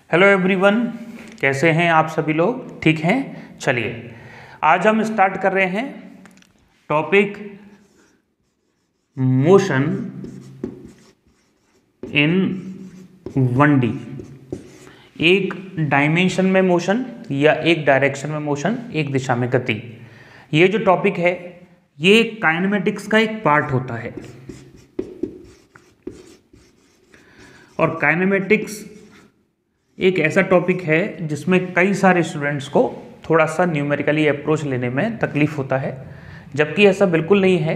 Hello everyone, कैसे हैं आप सभी लोग? ठीक हैं। चलिए आज हम स्टार्ट कर रहे हैं टॉपिक मोशन इन 1D। एक डायमेंशन में मोशन या एक डायरेक्शन में मोशन, एक दिशा में गति। ये जो टॉपिक है ये काइनेमेटिक्स का एक पार्ट होता है और काइनेमेटिक्स एक ऐसा टॉपिक है जिसमें कई सारे स्टूडेंट्स को थोड़ा सा न्यूमेरिकली अप्रोच लेने में तकलीफ होता है, जबकि ऐसा बिल्कुल नहीं है।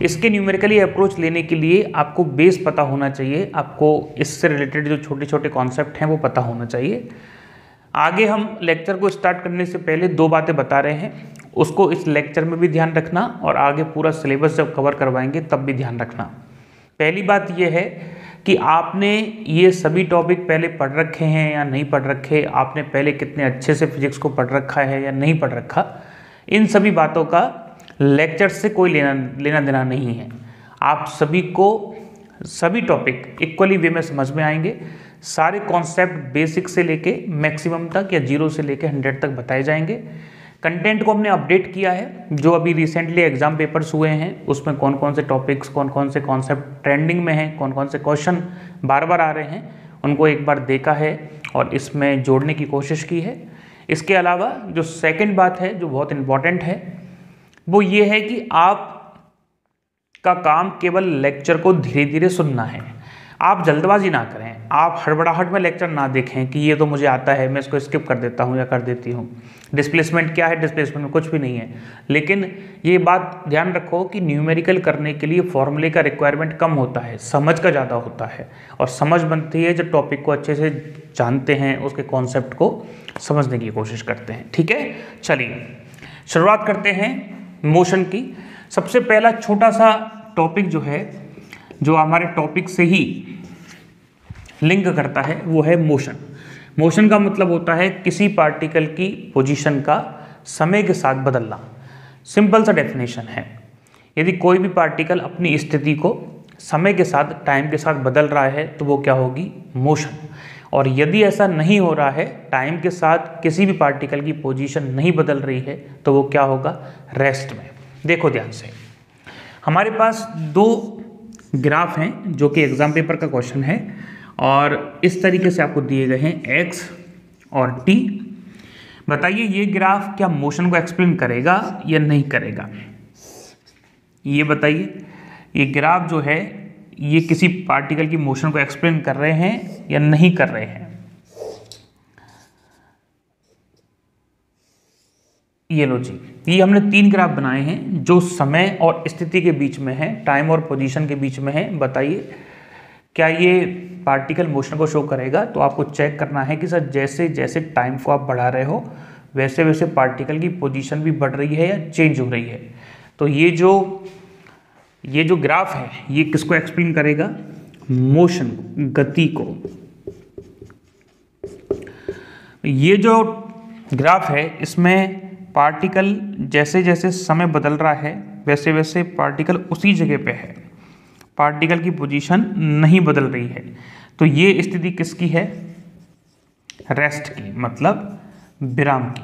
इसके न्यूमेरिकली अप्रोच लेने के लिए आपको बेस पता होना चाहिए, आपको इससे रिलेटेड जो छोटे छोटे कॉन्सेप्ट हैं वो पता होना चाहिए। आगे हम लेक्चर को स्टार्ट करने से पहले दो बातें बता रहे हैं, उसको इस लेक्चर में भी ध्यान रखना और आगे पूरा सिलेबस जब कवर करवाएंगे तब भी ध्यान रखना। पहली बात यह है कि आपने ये सभी टॉपिक पहले पढ़ रखे हैं या नहीं पढ़ रखे, आपने पहले कितने अच्छे से फिजिक्स को पढ़ रखा है या नहीं पढ़ रखा, इन सभी बातों का लेक्चर से कोई लेना देना नहीं है। आप सभी को सभी टॉपिक इक्वली वे में समझ में आएंगे। सारे कॉन्सेप्ट बेसिक से लेके मैक्सिमम तक या 0 से लेके 100 तक बताए जाएंगे। कंटेंट को हमने अपडेट किया है, जो अभी रिसेंटली एग्जाम पेपर्स हुए हैं उसमें कौन कौन से टॉपिक्स, कौन कौन से कॉन्सेप्ट ट्रेंडिंग में हैं, कौन कौन से क्वेश्चन बार बार आ रहे हैं, उनको एक बार देखा है और इसमें जोड़ने की कोशिश की है। इसके अलावा जो सेकंड बात है जो बहुत इम्पॉर्टेंट है वो ये है कि आप का काम केवल लेक्चर को धीरे धीरे सुनना है। आप जल्दबाजी ना करें, आप हड़बड़ाहट में लेक्चर ना देखें कि ये तो मुझे आता है मैं इसको स्किप कर देता हूँ या कर देती हूँ। डिस्प्लेसमेंट क्या है? डिस्प्लेसमेंट में कुछ भी नहीं है। लेकिन ये बात ध्यान रखो कि न्यूमेरिकल करने के लिए फॉर्मूले का रिक्वायरमेंट कम होता है, समझ का ज़्यादा होता है। और समझ बनती है जब टॉपिक को अच्छे से जानते हैं, उसके कॉन्सेप्ट को समझने की कोशिश करते हैं। ठीक है, चलिए शुरुआत करते हैं मोशन की। सबसे पहला छोटा सा टॉपिक जो है, जो हमारे टॉपिक से ही लिंक करता है, वो है मोशन। मोशन का मतलब होता है किसी पार्टिकल की पोजीशन का समय के साथ बदलना। सिंपल सा डेफिनेशन है, यदि कोई भी पार्टिकल अपनी स्थिति को समय के साथ, टाइम के साथ बदल रहा है तो वो क्या होगी? मोशन। और यदि ऐसा नहीं हो रहा है, टाइम के साथ किसी भी पार्टिकल की पोजीशन नहीं बदल रही है, तो वो क्या होगा? रेस्ट में। देखो ध्यान से, हमारे पास दो ग्राफ हैं जो कि एग्जाम पेपर का क्वेश्चन है और इस तरीके से आपको दिए गए हैं x और t। बताइए ये ग्राफ क्या मोशन को एक्सप्लेन करेगा या नहीं करेगा? ये बताइए, ये ग्राफ जो है ये किसी पार्टिकल की मोशन को एक्सप्लेन कर रहे हैं या नहीं कर रहे हैं? ये लो जी, ये हमने 3 ग्राफ बनाए हैं जो समय और स्थिति के बीच में है, टाइम और पोजीशन के बीच में है। बताइए क्या ये पार्टिकल मोशन को शो करेगा? तो आपको चेक करना है कि सर जैसे जैसे टाइम को आप बढ़ा रहे हो वैसे वैसे पार्टिकल की पोजीशन भी बढ़ रही है या चेंज हो रही है। तो ये जो ग्राफ है ये किसको एक्सप्लेन करेगा? मोशन, गति को। ये जो ग्राफ है इसमें पार्टिकल जैसे जैसे समय बदल रहा है वैसे वैसे पार्टिकल उसी जगह पे है, पार्टिकल की पोजीशन नहीं बदल रही है। तो ये स्थिति किसकी है? रेस्ट की, मतलब विराम की।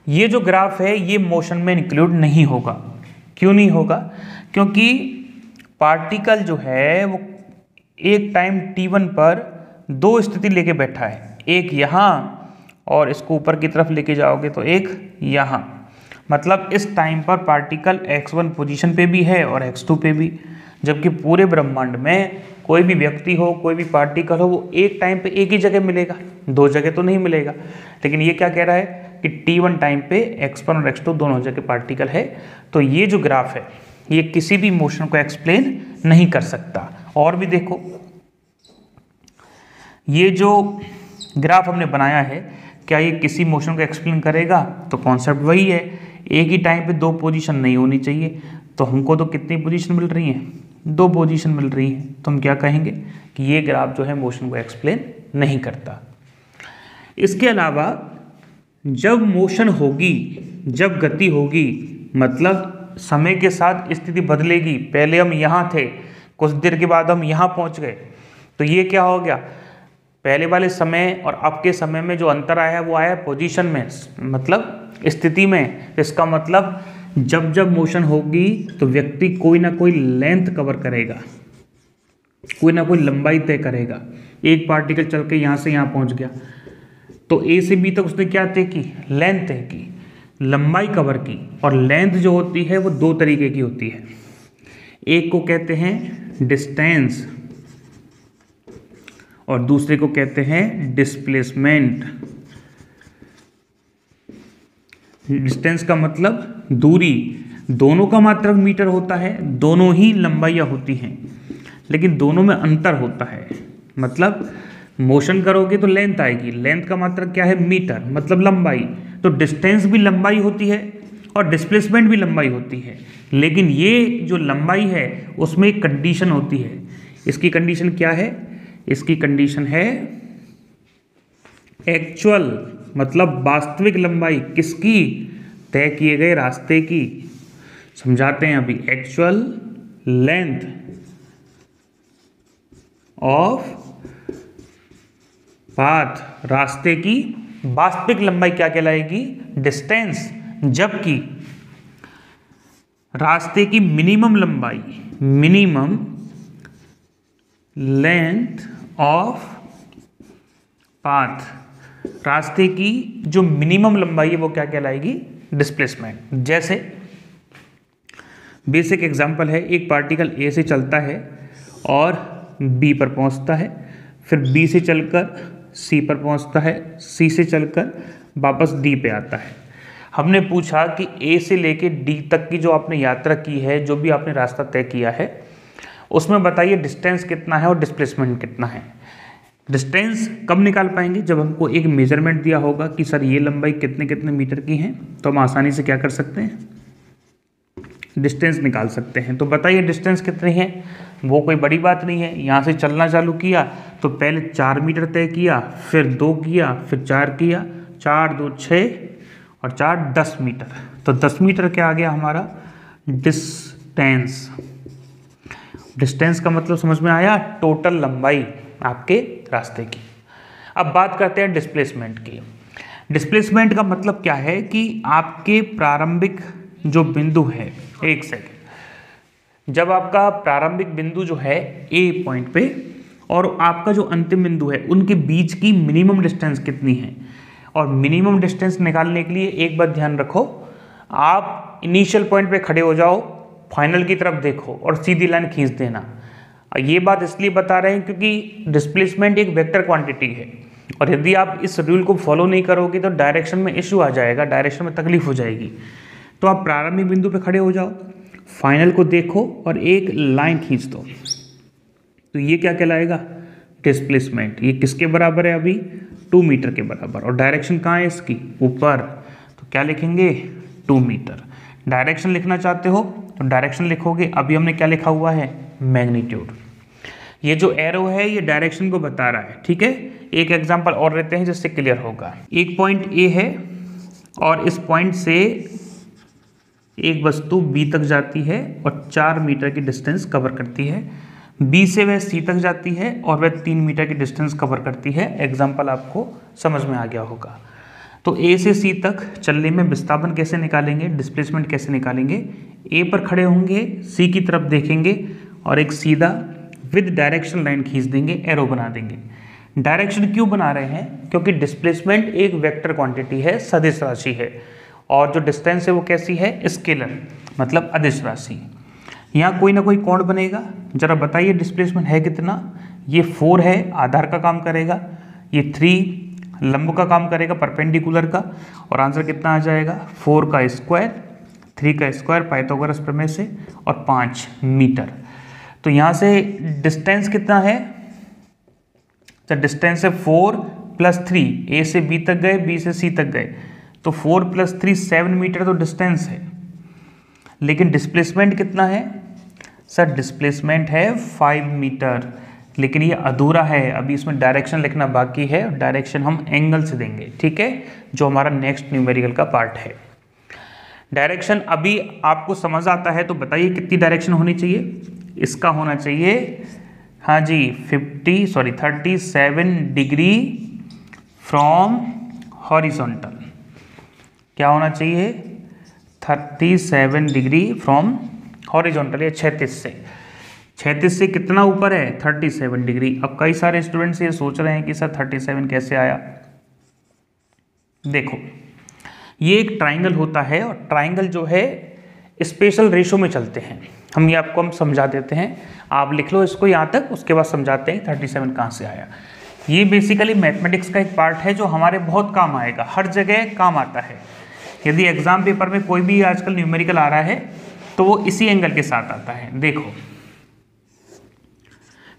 ये जो ग्राफ है ये मोशन में इंक्लूड नहीं होगा। क्यों नहीं होगा? क्योंकि पार्टिकल जो है वो एक टाइम t1 पर 2 स्थिति लेके बैठा है, एक यहाँ और इसको ऊपर की तरफ लेके जाओगे तो एक यहाँ। मतलब इस टाइम पर पार्टिकल x1 पोजीशन पे भी है और x2 पे भी, जबकि पूरे ब्रह्मांड में कोई भी व्यक्ति हो, कोई भी पार्टिकल हो, वो एक टाइम पे एक ही जगह मिलेगा, 2 जगह तो नहीं मिलेगा। लेकिन ये क्या कह रहा है कि t1 टाइम पे x1 और x2 दोनों जगह पार्टिकल है। तो ये जो ग्राफ है ये किसी भी मोशन को एक्सप्लेन नहीं कर सकता। और भी देखो, ये जो ग्राफ हमने बनाया है क्या ये किसी मोशन को एक्सप्लेन करेगा? तो कॉन्सेप्ट वही है, एक ही टाइम पे 2 पोजीशन नहीं होनी चाहिए। तो हमको तो कितनी पोजीशन मिल रही हैं? 2 पोजीशन मिल रही हैं। तो हम क्या कहेंगे कि ये ग्राफ जो है मोशन को एक्सप्लेन नहीं करता। इसके अलावा जब मोशन होगी, जब गति होगी, मतलब समय के साथ स्थिति बदलेगी। पहले हम यहाँ थे, कुछ देर के बाद हम यहाँ पहुँच गए, तो ये क्या हो गया, पहले वाले समय और अब के समय में जो अंतर आया है वो आया पोजीशन में, मतलब स्थिति में। इसका मतलब जब जब मोशन होगी तो व्यक्ति कोई ना कोई लेंथ कवर करेगा, कोई ना कोई लंबाई तय करेगा। एक पार्टिकल चल के यहाँ से यहाँ पहुँच गया तो ए से बी तक उसने क्या तय की, लेंथ तय की, लंबाई कवर की। और लेंथ जो होती है वो दो तरीके की होती है, एक को कहते हैं डिस्टेंस और दूसरे को कहते हैं डिस्प्लेसमेंट। डिस्टेंस का मतलब दूरी, दोनों का मात्रक मीटर होता है, दोनों ही लंबाइयाँ होती हैं, लेकिन दोनों में अंतर होता है। मतलब मोशन करोगे तो लेंथ आएगी, लेंथ का मात्रक क्या है, मीटर, मतलब लंबाई। तो डिस्टेंस भी लंबाई होती है और डिस्प्लेसमेंट भी लंबाई होती है, लेकिन ये जो लंबाई है उसमें एक कंडीशन होती है। इसकी कंडीशन क्या है, इसकी कंडीशन है एक्चुअल, मतलब वास्तविक लंबाई किसकी, तय किए गए रास्ते की। समझाते हैं अभी, एक्चुअल लेंथ ऑफ पाथ, रास्ते की वास्तविक लंबाई क्या कहलाएगी, डिस्टेंस। जबकि रास्ते की मिनिमम लंबाई, मिनिमम लेंथ ऑफ पाथ, रास्ते की जो मिनिमम लंबाई है वो क्या कहलाएगी, डिस्प्लेसमेंट। जैसे बेसिक एग्जांपल है, एक पार्टिकल ए से चलता है और बी पर पहुंचता है, फिर बी से चलकर सी पर पहुंचता है, सी से चलकर वापस डी पे आता है। हमने पूछा कि ए से लेके डी तक की जो आपने यात्रा की है, जो भी आपने रास्ता तय किया है, उसमें बताइए डिस्टेंस कितना है और डिस्प्लेसमेंट कितना है। डिस्टेंस कब निकाल पाएंगे, जब हमको एक मेजरमेंट दिया होगा कि सर ये लंबाई कितने कितने मीटर की है, तो हम आसानी से क्या कर सकते हैं, डिस्टेंस निकाल सकते हैं। तो बताइए डिस्टेंस कितनी है, वो कोई बड़ी बात नहीं है। यहाँ से चलना चालू किया तो पहले 4 मीटर तय किया, फिर 2 किया, फिर 4 किया, 4 2 6 और 4 10 मीटर। तो 10 मीटर क्या आ गया हमारा, डिस्टेंस। डिस्टेंस का मतलब समझ में आया, टोटल लंबाई आपके रास्ते की। अब बात करते हैं डिस्प्लेसमेंट की। डिस्प्लेसमेंट का मतलब क्या है कि आपके प्रारंभिक जो बिंदु है, एक सेकेंड, जब आपका प्रारंभिक बिंदु जो है ए पॉइंट पे और आपका जो अंतिम बिंदु है, उनके बीच की मिनिमम डिस्टेंस कितनी है। और मिनिमम डिस्टेंस निकालने के लिए एक बात ध्यान रखो, आप इनिशियल पॉइंट पे खड़े हो जाओ, फाइनल की तरफ देखो और सीधी लाइन खींच देना। ये बात इसलिए बता रहे हैं क्योंकि डिस्प्लेसमेंट एक वेक्टर क्वांटिटी है और यदि आप इस रूल को फॉलो नहीं करोगे तो डायरेक्शन में इश्यू आ जाएगा, डायरेक्शन में तकलीफ हो जाएगी। तो आप प्रारंभिक बिंदु पे खड़े हो जाओ, फाइनल को देखो और एक लाइन खींच दो, तो ये क्या कहलाएगा, डिस्प्लेसमेंट। ये किसके बराबर है अभी, 2 मीटर के बराबर। और डायरेक्शन कहाँ है इसकी, ऊपर, तो क्या लिखेंगे, 2 मीटर। डायरेक्शन लिखना चाहते हो तो डायरेक्शन लिखोगे। अभी हमने क्या लिखा हुआ है, मैग्नीट्यूड। ये जो एरो है ये डायरेक्शन को बता रहा है, ठीक है। एक एग्जांपल और लेते हैं जिससे क्लियर होगा। एक पॉइंट ए है और इस पॉइंट से एक वस्तु बी तक जाती है और 4 मीटर की डिस्टेंस कवर करती है। बी से वह सी तक जाती है और वह 3 मीटर की डिस्टेंस कवर करती है। एग्जाम्पल आपको समझ में आ गया होगा। तो ए से सी तक चलने में विस्थापन कैसे निकालेंगे, डिस्प्लेसमेंट कैसे निकालेंगे। ए पर खड़े होंगे, सी की तरफ देखेंगे और एक सीधा विद डायरेक्शन लाइन खींच देंगे, एरो बना देंगे। डायरेक्शन क्यों बना रहे हैं, क्योंकि डिस्प्लेसमेंट एक वेक्टर क्वांटिटी है, सदिश राशि है, और जो डिस्टेंस है वो कैसी है, स्केलर, मतलब अदिश राशि। यहाँ कोई ना कोई कोण बनेगा। जरा बताइए डिस्प्लेसमेंट है कितना, ये 4 है, आधार का काम करेगा, ये 3 लंब का काम करेगा, परपेंडिकुलर का, और आंसर कितना आ जाएगा, 4 का स्क्वायर, 3 का स्क्वायर पाइथागोरस प्रमेय से, और 5 मीटर। तो यहाँ से डिस्टेंस कितना है, तो डिस्टेंस है 4 + 3, ए से बी तक गए, बी से सी तक गए, तो 4 + 3 7 मीटर तो डिस्टेंस है। लेकिन डिस्प्लेसमेंट कितना है, सर डिस्प्लेसमेंट है 5 मीटर, लेकिन ये अधूरा है, अभी इसमें डायरेक्शन लिखना बाकी है, और डायरेक्शन हम एंगल से देंगे, ठीक है, जो हमारा नेक्स्ट न्यूमेरिकल का पार्ट है। डायरेक्शन अभी आपको समझ आता है तो बताइए कितनी डायरेक्शन होनी चाहिए। इसका होना चाहिए हाँ जी 37 डिग्री फ्रॉम हॉरिजॉन्टल। क्या होना चाहिए? 37 डिग्री फ्रॉम हॉरिजॉन्टल, या 36 से कितना ऊपर है? 37 डिग्री। अब कई सारे स्टूडेंट्स ये सोच रहे हैं कि सर 37 कैसे आया। देखो ये एक ट्राइंगल होता है और ट्राइंगल जो है स्पेशल रेशो में चलते हैं। हम समझा देते हैं, आप लिख लो इसको यहाँ तक, उसके बाद समझाते हैं 37 कहाँ से आया। ये बेसिकली मैथमेटिक्स का एक पार्ट है जो हमारे बहुत काम आएगा, हर जगह काम आता है। यदि एग्जाम पेपर में कोई भी आजकल न्यूमेरिकल आ रहा है तो वो इसी एंगल के साथ आता है। देखो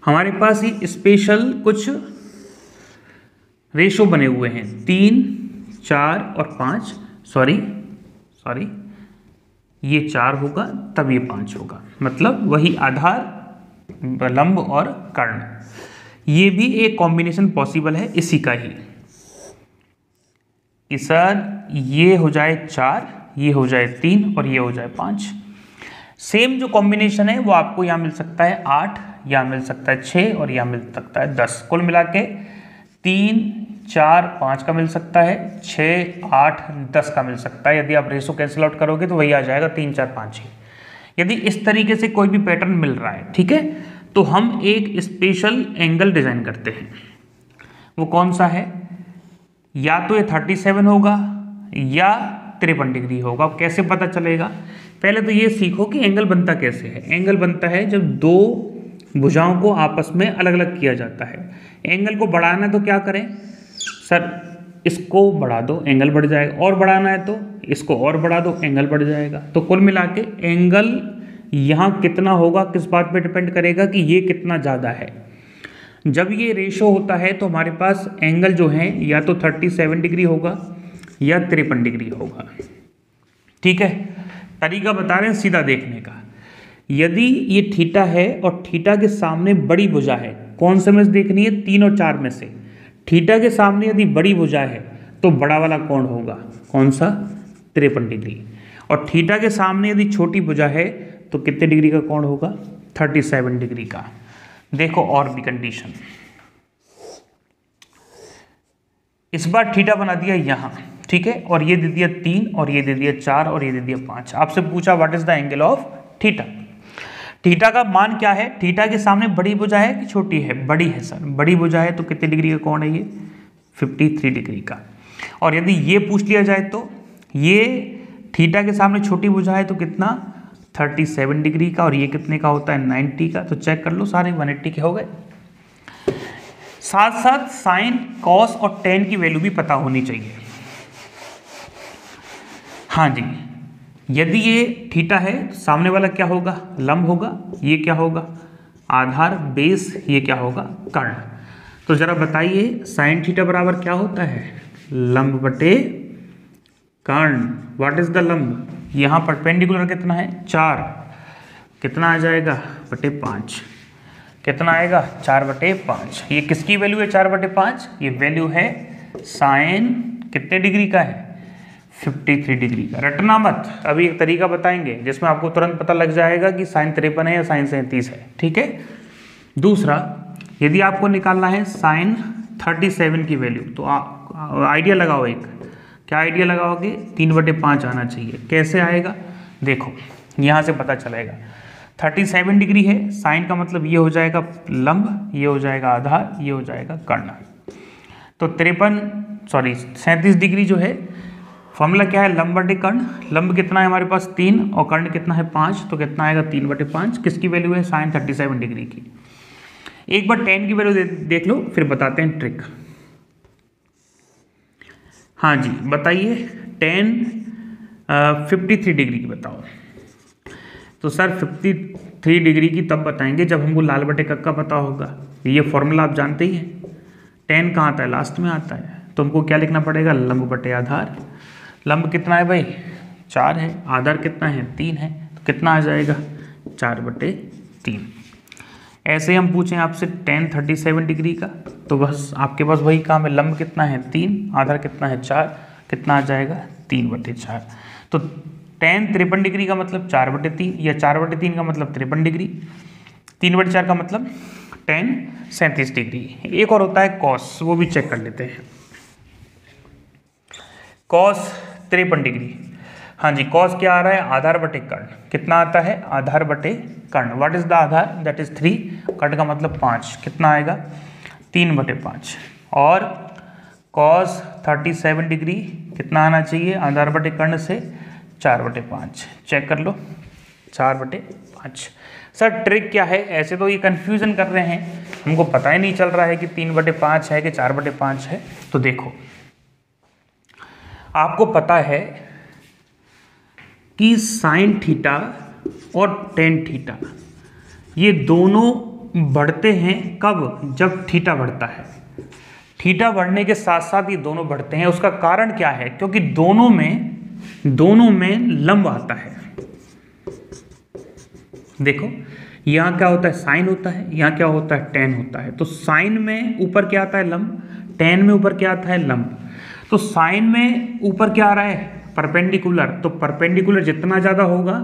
हमारे पास ही स्पेशल कुछ रेशो बने हुए हैं, 3, 4 और 5। सॉरी ये 4 होगा तब ये 5 होगा, मतलब वही आधार, लंब और कर्ण। ये भी एक कॉम्बिनेशन पॉसिबल है इसी का ही कि सर ये हो जाए 4, ये हो जाए 3 और ये हो जाए 5। सेम जो कॉम्बिनेशन है वो आपको यहाँ मिल सकता है 8, यहाँ मिल सकता है 6 और यहाँ मिल सकता है 10। कुल मिला के 3, 4, 5 का मिल सकता है, 6, 8, 10 का मिल सकता है। यदि आप रेशो कैंसिल आउट करोगे तो वही आ जाएगा 3, 4, 5, 6। यदि इस तरीके से कोई भी पैटर्न मिल रहा है, ठीक है, तो हम एक स्पेशल एंगल डिजाइन करते हैं। वो कौन सा है? या तो ये 37 होगा या 53 डिग्री होगा। कैसे पता चलेगा? पहले तो ये सीखो कि एंगल बनता कैसे है। एंगल बनता है जब दो भुजाओं को आपस में अलग अलग किया जाता है। एंगल को बढ़ाना है तो क्या करें? सर इसको बढ़ा दो, एंगल बढ़ जाएगा, और बढ़ाना है तो इसको और बढ़ा दो, एंगल बढ़ जाएगा। तो कुल मिला के एंगल यहाँ कितना होगा किस बात पे डिपेंड करेगा कि ये कितना ज़्यादा है। जब ये रेशो होता है तो हमारे पास एंगल जो है या तो 37 डिग्री होगा या 53 डिग्री होगा। ठीक है, तरीका बता रहे हैं सीधा देखने का। यदि ये थीटा है और थीटा के सामने बड़ी भुजा है, कौन से में से देखनी है? 3 और 4 में से। थीटा के सामने यदि बड़ी भुजा है तो बड़ा वाला कोण होगा कौन सा? 53 डिग्री। और थीटा के सामने यदि छोटी भुजा है तो कितने डिग्री का कोण होगा? 37 डिग्री का। देखो और भी कंडीशन, इस बार थीटा बना दिया यहाँ, ठीक है, और ये दे दिया 3 और ये दे दिया 4 और ये दे दिया 5। आपसे पूछा what is the angle of theta. Theta का मान क्या है? थीटा के सामने बड़ी भुजा है कि छोटी है? बड़ी है सर। बड़ी भुजा है तो कितने डिग्री का कोण है? ये 53 डिग्री का। और यदि ये पूछ लिया जाए तो ये थीटा के सामने छोटी भुजा है तो कितना? 37 डिग्री का। और ये कितने का होता है? 90 का। तो चेक कर लो, सारे 180 के हो गए। साथ साथ साइन, कॉस और टेन की वैल्यू भी पता होनी चाहिए। हाँ जी, यदि ये थीटा है, सामने वाला क्या होगा? लंब होगा। ये क्या होगा? आधार, बेस। ये क्या होगा? कर्ण। तो जरा बताइए साइन थीटा बराबर क्या होता है? लंब बटे कर्ण। व्हाट इज द लंब? यहाँ परपेंडिकुलर कितना है? 4। कितना आ जाएगा? बटे 5। कितना आएगा? 4/5। ये किसकी वैल्यू है 4/5? ये वैल्यू है साइन कितने डिग्री का है? 53 डिग्री का। रटना मत, अभी एक तरीका बताएंगे जिसमें आपको तुरंत पता लग जाएगा कि साइन 53 है या साइन 37 है। ठीक है। दूसरा, यदि आपको निकालना है साइन 37 की वैल्यू तो आइडिया लगाओ एक। क्या आइडिया लगाओगे? 3/5 आना चाहिए। कैसे आएगा? देखो यहाँ से पता चलेगा। 37 डिग्री है, साइन का मतलब ये हो जाएगा लंब, ये हो जाएगा आधार, ये हो जाएगा कर्ण। तो 37 डिग्री जो है, फॉर्मूला क्या है? लंब बटे कर्ण। लंब कितना है हमारे पास? 3 और कर्ण कितना है? 5। तो कितना आएगा? 3/5। किसकी वैल्यू है? साइन 37 डिग्री की। एक बार टेन की वैल्यू देख लो, फिर बताते हैं ट्रिक। हाँ जी बताइए, टेन 53 डिग्री की बताओ। तो सर 53 डिग्री की तब बताएंगे जब हमको लाल बटे कक्का पता होगा। ये फॉर्मूला आप जानते ही हैं। टेन कहाँ आता है? लास्ट में आता है। तो हमको क्या लिखना पड़ेगा? लंब बटे आधार। लंब कितना है भाई? 4 है। आधार कितना है? 3 है। तो कितना आ जाएगा? 4/3। ऐसे हम पूछें आपसे टेन 37 डिग्री का, तो बस आपके पास वही काम है। लंब कितना है? 3, आधार कितना है? 4। कितना आ जाएगा? 3/4। तो टेन 53 डिग्री का मतलब 4/3, या 4/3 का मतलब 53 डिग्री। 3/4 का मतलब tan 37 डिग्री। एक और होता है कॉस, वो भी चेक कर लेते हैं। Cos 53 degree. हाँ जी, कॉस क्या आ रहा है, आधार बटे कर्ण। कितना आता है, आधार बटे कर्ण। What is the aadhar, that is 3, कर्ण का मतलब 5, कितना आएगा 3/5। और कॉस 37 डिग्री कितना आना चाहिए, आधार बटे कर्ण से 4/5। चेक कर लो, 4/5। सर ट्रिक क्या है, ऐसे तो ये कंफ्यूजन कर रहे हैं, हमको पता ही नहीं चल रहा है कि 3/5 है कि 4/5 है। तो देखो, आपको पता है कि साइन थीटा और टेन थीटा ये दोनों बढ़ते हैं कब, जब थीटा बढ़ता है। थीटा बढ़ने के साथ साथ ये दोनों बढ़ते हैं। उसका कारण क्या है, क्योंकि दोनों में लंब आता है। देखो, यहाँ क्या होता है, साइन होता है, यहाँ क्या होता है, टेन होता है। तो साइन में ऊपर क्या आता है, लंब। टेन में ऊपर क्या आता है, लंब। तो साइन में ऊपर क्या आ रहा है, परपेंडिकुलर। तो परपेंडिकुलर जितना ज़्यादा होगा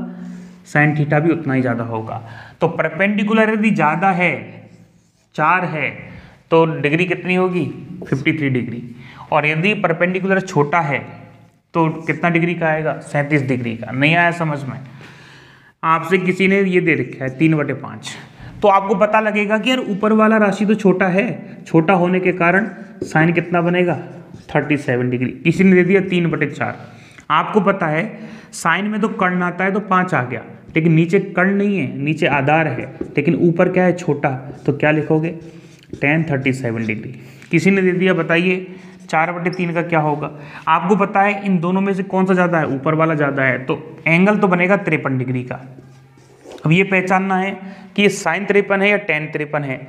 साइन थीटा भी उतना ही ज़्यादा होगा। तो परपेंडिकुलर यदि ज़्यादा है, 4 है, तो डिग्री कितनी होगी 53 डिग्री। और यदि परपेंडिकुलर छोटा है तो कितना डिग्री का आएगा, 37 डिग्री का। नहीं आया समझ में, आपसे किसी ने ये दे रखा है 3/5, तो आपको पता लगेगा कि यार ऊपर वाला राशि तो छोटा है, छोटा होने के कारण साइन कितना बनेगा 37 डिग्री। किसी ने दे दिया 3/4। आपको पता है साइन में तो कर्ण आता है तो 5 आ गया, लेकिन नीचे कर्ण नहीं है, नीचे आधार है, लेकिन ऊपर क्या है, छोटा। तो क्या लिखोगे, tan 37 डिग्री। किसी ने दे दिया, बताइए 4/3 का क्या होगा। आपको पता है इन दोनों में से कौन सा ज़्यादा है, ऊपर वाला ज़्यादा है, तो एंगल तो बनेगा 53 डिग्री का। अब ये पहचानना है कि ये साइन 53 है या tan 53 है।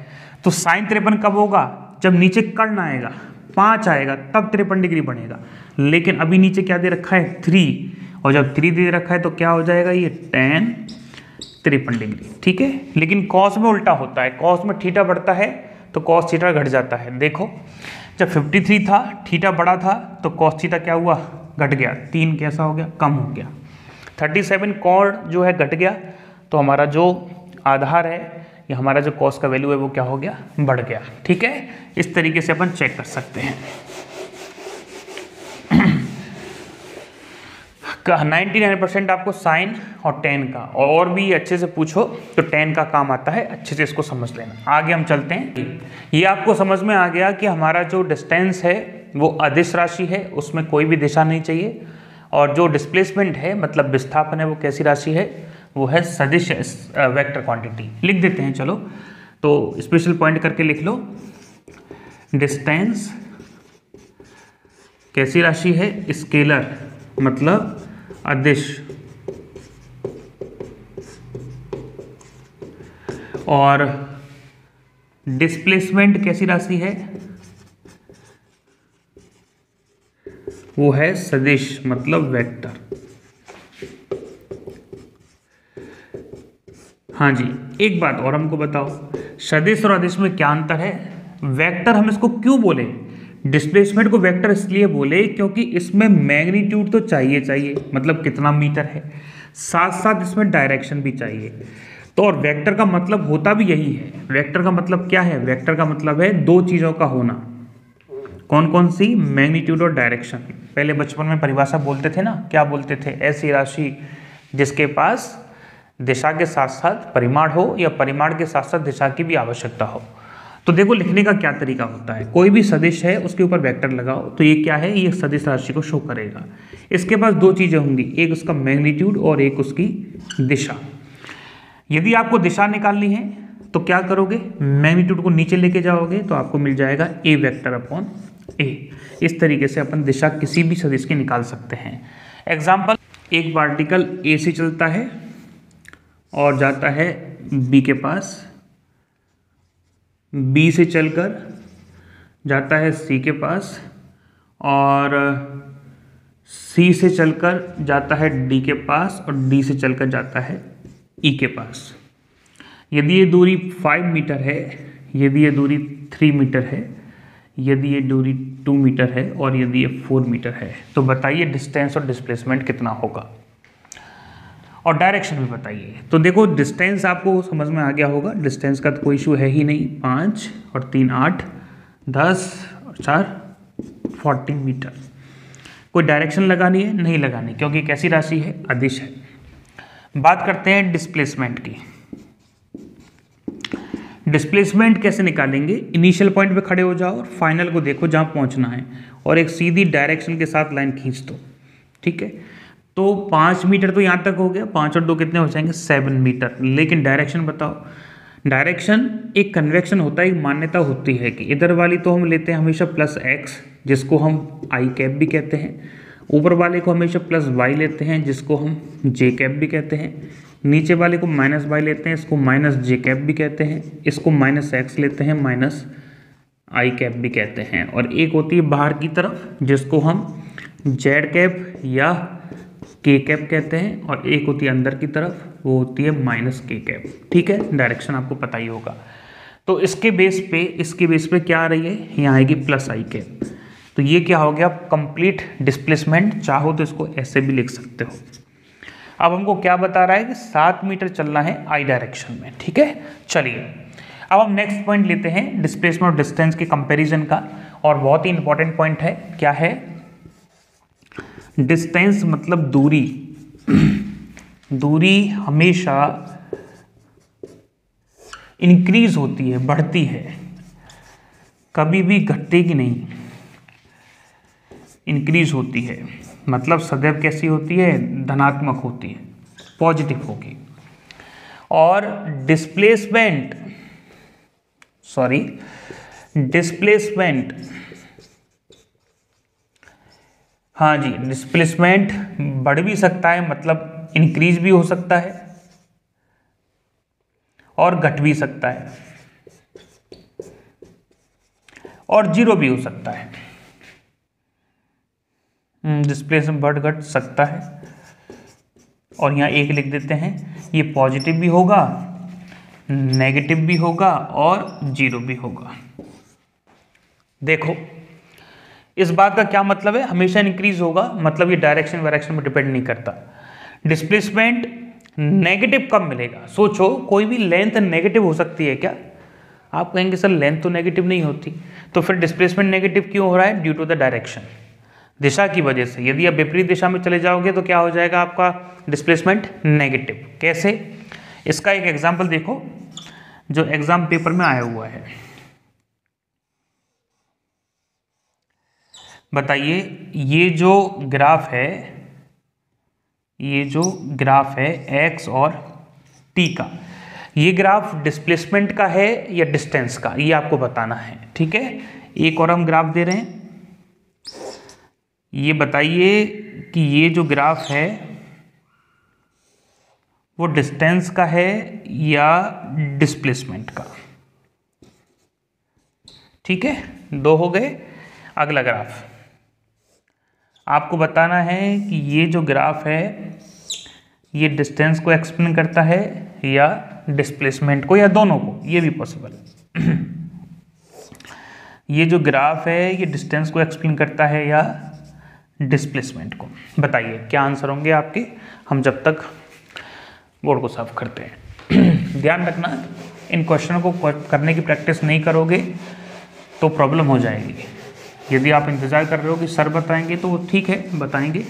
तो साइन 53 कब होगा, जब नीचे कर्ण आएगा, 5 आएगा, तब 53 डिग्री बनेगा। लेकिन अभी नीचे क्या दे रखा है, 3, और जब 3 दे रखा है तो क्या हो जाएगा, ये tan 53 डिग्री। ठीक है, लेकिन कॉस में उल्टा होता है। कॉस में थीटा बढ़ता है तो कॉस थीटा घट जाता है। देखो, जब 53 था, थीटा बड़ा था, तो कॉस थीटा क्या हुआ, घट गया। 3 कैसा हो गया, कम हो गया। 37 कोण जो है घट गया, तो हमारा जो आधार है या हमारा जो कॉस का वैल्यू है वो क्या हो गया, बढ़ गया। ठीक है, इस तरीके से अपन चेक कर सकते हैं। 99% आपको साइन और टेन का, और भी अच्छे से पूछो तो टेन का काम आता है, अच्छे से इसको समझ लेना। आगे हम चलते हैं। ये आपको समझ में आ गया कि हमारा जो डिस्टेंस है वो अदिश राशि है, उसमें कोई भी दिशा नहीं चाहिए। और जो डिस्प्लेसमेंट है मतलब विस्थापन है वो कैसी राशि है, वो है सदिश वेक्टर क्वांटिटी। लिख देते हैं, चलो तो स्पेशल पॉइंट करके लिख लो। डिस्टेंस कैसी राशि है, स्केलर मतलब अदिश, और डिस्प्लेसमेंट कैसी राशि है, वो है सदिश मतलब वेक्टर। हाँ जी, एक बात और हमको बताओ, सदिश और अदिश में क्या अंतर है। वेक्टर हम इसको क्यों बोले, डिस्प्लेसमेंट को वेक्टर इसलिए बोले क्योंकि इसमें मैग्नीट्यूड तो चाहिए, मतलब कितना मीटर है, साथ साथ इसमें डायरेक्शन भी चाहिए। तो और वेक्टर का मतलब होता भी यही है। वेक्टर का मतलब क्या है, वेक्टर का मतलब है दो चीज़ों का होना। कौन कौन सी, मैग्नीट्यूड और डायरेक्शन। पहले बचपन में परिभाषा बोलते थे ना, क्या बोलते थे, ऐसी राशि जिसके पास दिशा के साथ साथ परिमाण हो या परिमाण के साथ साथ दिशा की भी आवश्यकता हो। तो देखो लिखने का क्या तरीका होता है, कोई भी सदिश है उसके ऊपर वेक्टर लगाओ, तो ये क्या है, ये सदिश राशि को शो करेगा। इसके पास दो चीज़ें होंगी, एक उसका मैग्नीट्यूड और एक उसकी दिशा। यदि आपको दिशा निकालनी है तो क्या करोगे, मैग्नीट्यूड को नीचे लेके जाओगे तो आपको मिल जाएगा a वेक्टर अपॉन a। इस तरीके से अपन दिशा किसी भी सदिश की निकाल सकते हैं। एग्जाम्पल, एक पार्टिकल a से चलता है और जाता है b के पास, B से चलकर जाता है C के पास, और C से चलकर जाता है D के पास, और D से चलकर जाता है E के पास। यदि ये दूरी 5 मीटर है, यदि ये दूरी 3 मीटर है, यदि ये दूरी 2 मीटर है, और यदि ये 4 मीटर है, तो बताइए डिस्टेंस और डिस्प्लेसमेंट कितना होगा। और डायरेक्शन भी बताइए। तो देखो डिस्टेंस आपको समझ में आ गया होगा, डिस्टेंस का तो कोई इशू है ही नहीं। 5 और 3 8, 10 और 4 14 मीटर। कोई डायरेक्शन लगानी है? नहीं लगानी, क्योंकि कैसी राशि है? अदिश है। बात करते हैं डिस्प्लेसमेंट की। डिस्प्लेसमेंट कैसे निकालेंगे? इनिशियल पॉइंट पे खड़े हो जाओ और फाइनल को देखो जहाँ पहुँचना है, और एक सीधी डायरेक्शन के साथ लाइन खींच दो। ठीक है, तो 5 मीटर तो यहाँ तक हो गया, 5 और 2 कितने हो जाएंगे? 7 मीटर। लेकिन डायरेक्शन बताओ। डायरेक्शन एक कन्वेक्शन होता है, एक मान्यता होती है कि इधर वाली तो हम लेते हैं हमेशा +x, जिसको हम आई कैप भी कहते हैं। ऊपर वाले को हमेशा +y लेते हैं, जिसको हम जे कैप भी कहते हैं। नीचे वाले को -y लेते हैं, इसको -j कैप भी कहते हैं। इसको -x लेते हैं, -i कैप भी कहते हैं। और एक होती है बाहर की तरफ, जिसको हम z कैप या k कैप कहते हैं, और एक होती है अंदर की तरफ, वो होती है -k कैप। ठीक है, डायरेक्शन आपको पता ही होगा। तो इसके बेस पे क्या आ रही है? यहाँ आएगी +i कैप। तो ये क्या हो गया? Complete displacement. चाहो तो इसको ऐसे भी लिख सकते हो। अब हमको क्या बता रहा है कि 7 मीटर चलना है आई डायरेक्शन में। ठीक है, चलिए अब हम नेक्स्ट पॉइंट लेते हैं डिस्प्लेसमेंट और डिस्टेंस के कंपैरिजन का, और बहुत ही इंपॉर्टेंट पॉइंट है। क्या है? डिस्टेंस मतलब दूरी। दूरी हमेशा इंक्रीज होती है, बढ़ती है, कभी भी घटेगी नहीं, इंक्रीज होती है। मतलब सदैव कैसी होती है? धनात्मक होती है, पॉजिटिव होगी। और डिस्प्लेसमेंट हाँ जी, डिस्प्लेसमेंट बढ़ भी सकता है, मतलब इंक्रीज भी हो सकता है और घट भी सकता है, और जीरो भी हो सकता है। डिस्प्लेसमेंट बढ़ घट सकता है, और यहाँ एक लिख देते हैं, ये पॉजिटिव भी होगा, नेगेटिव भी होगा और जीरो भी होगा। देखो इस बात का क्या मतलब है? हमेशा इंक्रीज होगा, मतलब ये डायरेक्शन वायरेक्शन में डिपेंड नहीं करता। डिस्प्लेसमेंट नेगेटिव कब मिलेगा? सोचो, कोई भी लेंथ नेगेटिव हो सकती है क्या? आप कहेंगे सर लेंथ तो नेगेटिव नहीं होती, तो फिर डिस्प्लेसमेंट नेगेटिव क्यों हो रहा है? ड्यू टू द डायरेक्शन, दिशा की वजह से। यदि आप विपरीत दिशा में चले जाओगे तो क्या हो जाएगा आपका? Displacement negative. कैसे? इसका एक एग्जाम्पल देखो जो एग्जाम पेपर में आया हुआ है। बताइए, ये जो ग्राफ है x और t का, ये ग्राफ डिस्प्लेसमेंट का है या डिस्टेंस का, ये आपको बताना है। ठीक है, एक और हम ग्राफ दे रहे हैं, ये बताइए कि ये जो ग्राफ है वो डिस्टेंस का है या डिस्प्लेसमेंट का। ठीक है, दो हो गए। अगला ग्राफ आपको बताना है कि ये जो ग्राफ है ये डिस्टेंस को एक्सप्लेन करता है या डिस्प्लेसमेंट को, या दोनों को, ये भी पॉसिबल है। ये जो ग्राफ है ये डिस्टेंस को एक्सप्लेन करता है या डिस्प्लेसमेंट को। बताइए क्या आंसर होंगे आपके, हम जब तक बोर्ड को साफ करते हैं। ध्यान रखना, इन क्वेश्चनों को करने की प्रैक्टिस नहीं करोगे तो प्रॉब्लम हो जाएगी। यदि आप इंतज़ार कर रहे हो कि सर बताएंगे तो वो ठीक है, बताएंगे,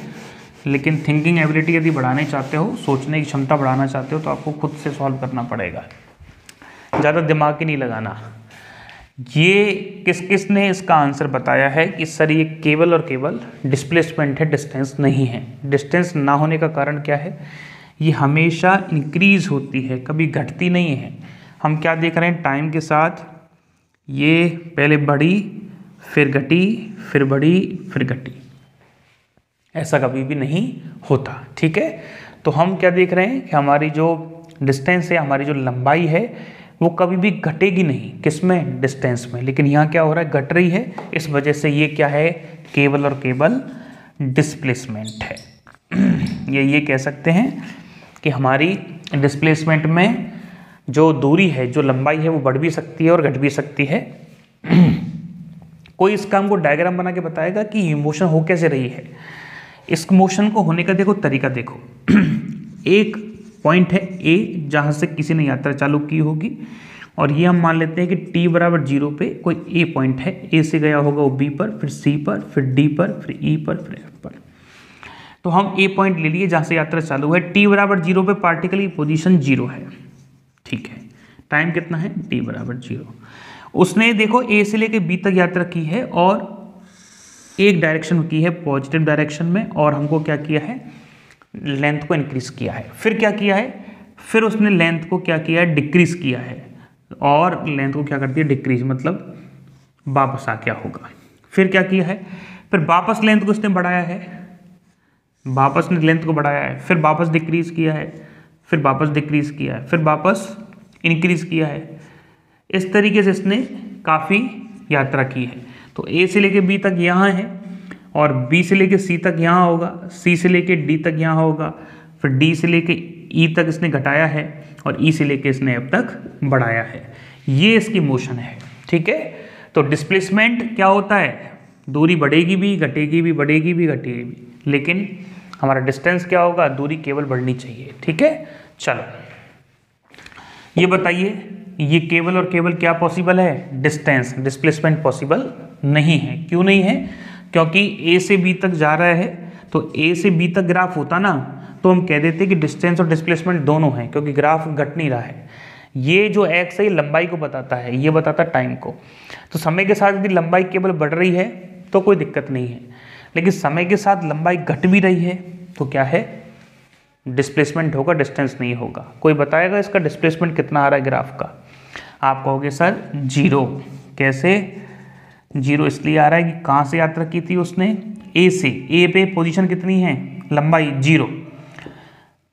लेकिन थिंकिंग एबिलिटी यदि बढ़ाना चाहते हो, सोचने की क्षमता बढ़ाना चाहते हो, तो आपको खुद से सॉल्व करना पड़ेगा, ज़्यादा दिमाग ही नहीं लगाना। ये किसने इसका आंसर बताया है कि सर ये केवल और केवल डिस्प्लेसमेंट है, डिस्टेंस नहीं है। डिस्टेंस ना होने का कारण क्या है? ये हमेशा इंक्रीज होती है, कभी घटती नहीं है। हम क्या देख रहे हैं? टाइम के साथ ये पहले बढ़ी, फिर घटी, फिर बढ़ी, फिर घटी, ऐसा कभी भी नहीं होता। ठीक है, तो हम क्या देख रहे हैं कि हमारी जो डिस्टेंस है, हमारी जो लंबाई है, वो कभी भी घटेगी नहीं। किसमें? डिस्टेंस में। लेकिन यहाँ क्या हो रहा है? घट रही है। इस वजह से ये क्या है? केवल और केवल डिस्प्लेसमेंट है। ये कह सकते हैं कि हमारी डिस्प्लेसमेंट में जो दूरी है, जो लंबाई है, वो बढ़ भी सकती है और घट भी सकती है। कोई इसका हमको डायग्राम बना के बताएगा कि ये मोशन हो कैसे रही है। इस मोशन को होने का देखो तरीका देखो। एक पॉइंट है ए जहाँ से किसी ने यात्रा चालू की होगी, और ये हम मान लेते हैं कि t बराबर 0 पे कोई ए पॉइंट है, ए से गया होगा वो बी पर, फिर सी पर, फिर डी पर, फिर ई पर, फिर एफ पर। तो हम ए पॉइंट ले लिए जहाँ से यात्रा चालू है, t बराबर 0 पे पार्टिकल की पोजीशन 0 है, ठीक है। टाइम कितना है, t बराबर 0। उसने देखो ए से लेके बी तक यात्रा की है और एक डायरेक्शन की है पॉजिटिव डायरेक्शन में, और हमको क्या किया है, लेंथ को इंक्रीज किया है। फिर क्या किया है, फिर उसने लेंथ को क्या किया है, डिक्रीज किया है, और लेंथ को क्या कर दिया, डिक्रीज, मतलब वापस आ क्या होगा। फिर क्या किया है, फिर वापस लेंथ को उसने बढ़ाया है, वापस ने लेंथ को बढ़ाया है, फिर वापस डिक्रीज किया है, फिर वापस डिक्रीज किया है, फिर वापस इंक्रीज किया है। इस तरीके से इसने काफ़ी यात्रा की है। तो ए से लेके बी तक यहाँ है, और बी से लेके सी तक यहाँ होगा, सी से लेके डी तक यहाँ होगा, फिर डी से लेके ई तक इसने घटाया है, और ई से लेके इसने अब तक बढ़ाया है। ये इसकी मोशन है, ठीक है। तो डिस्प्लेसमेंट क्या होता है, दूरी बढ़ेगी भी, घटेगी भी, बढ़ेगी भी, घटेगी भी, लेकिन हमारा डिस्टेंस क्या होगा, दूरी केवल बढ़नी चाहिए, ठीक है। चलो ये बताइए, ये केवल और केवल क्या पॉसिबल है, डिस्टेंस, डिस्प्लेसमेंट पॉसिबल नहीं है। क्यों नहीं है, क्योंकि ए से बी तक जा रहा है, तो ए से बी तक ग्राफ होता ना, तो हम कह देते कि डिस्टेंस और डिस्प्लेसमेंट दोनों हैं, क्योंकि ग्राफ घट नहीं रहा है। ये जो एक्स है ये लंबाई को बताता है, ये बताता है टाइम को। तो समय के साथ यदि लंबाई केवल बढ़ रही है तो कोई दिक्कत नहीं है, लेकिन समय के साथ लंबाई घट भी रही है तो क्या है, डिस्प्लेसमेंट होगा, डिस्टेंस नहीं होगा। कोई बताएगा इसका डिस्प्लेसमेंट कितना आ रहा है ग्राफ का, आप कहोगे सर 0। कैसे 0, इसलिए आ रहा है कि कहाँ से यात्रा की थी उसने, ए से। ए पे पोजीशन कितनी है, लंबाई 0।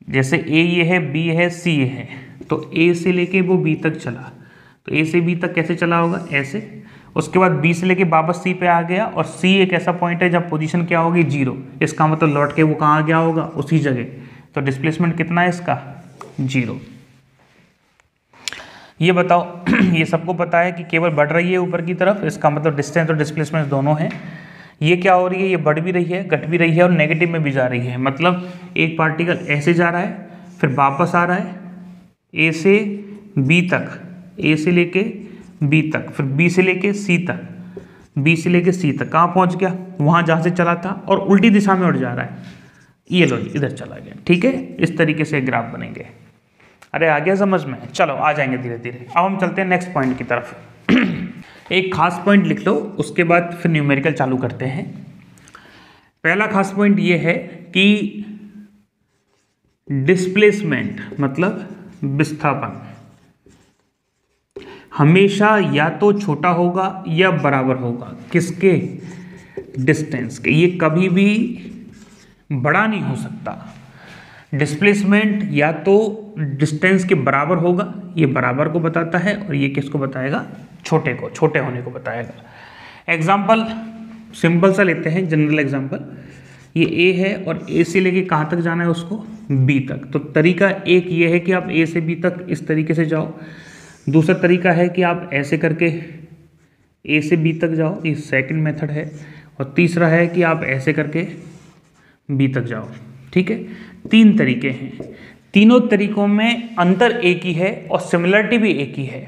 जैसे ए ये है, बी है, सी ये है, तो ए से लेके वो बी तक चला, तो ए से बी तक कैसे चला होगा, ऐसे। उसके बाद बी से लेके वापस सी पे आ गया, और सी एक ऐसा पॉइंट है जब पोजीशन क्या होगी, 0। इसका मतलब लौट के वो कहाँ आ गया होगा, उसी जगह। तो डिस्प्लेसमेंट कितना है इसका, 0। ये बताओ ये सबको पता है कि केवल बढ़ रही है ऊपर की तरफ, इसका मतलब डिस्टेंस और डिस्प्लेसमेंट दोनों हैं। ये क्या हो रही है, ये बढ़ भी रही है, घट भी रही है, और नेगेटिव में भी जा रही है। मतलब एक पार्टिकल ऐसे जा रहा है, फिर वापस आ रहा है ए से बी तक, ए से लेके बी तक, फिर बी से लेके सी तक, बी से लेके सी तक, कहाँ पहुँच गया, वहाँ जहाँ से चला था, और उल्टी दिशा में उड़ जा रहा है। ये लो इधर चला गया, ठीक है। इस तरीके से ग्राफ बनेंगे। अरे आ गया समझ में, चलो आ जाएंगे धीरे धीरे। अब हम चलते हैं नेक्स्ट पॉइंट की तरफ। एक खास पॉइंट लिख लो, उसके बाद फिर न्यूमेरिकल चालू करते हैं। पहला खास पॉइंट ये है कि डिस्प्लेसमेंट मतलब विस्थापन हमेशा या तो छोटा होगा या बराबर होगा, किसके, डिस्टेंस के। ये कभी भी बड़ा नहीं हो सकता। डिस्प्लेसमेंट या तो डिस्टेंस के बराबर होगा, ये बराबर को बताता है, और ये किसको बताएगा, छोटे को, छोटे होने को बताएगा। एग्जाम्पल सिंपल सा लेते हैं, जनरल एग्जाम्पल। ये ए है, और ए से लेके कहाँ तक जाना है उसको, बी तक। तो तरीका एक ये है कि आप ए से बी तक इस तरीके से जाओ। दूसरा तरीका है कि आप ऐसे करके ए से बी तक जाओ, ये सेकंड मेथड है। और तीसरा है कि आप ऐसे करके बी तक जाओ, ठीक है। 3 तरीके हैं, तीनों तरीकों में अंतर एक ही है और सिमिलरिटी भी एक ही है।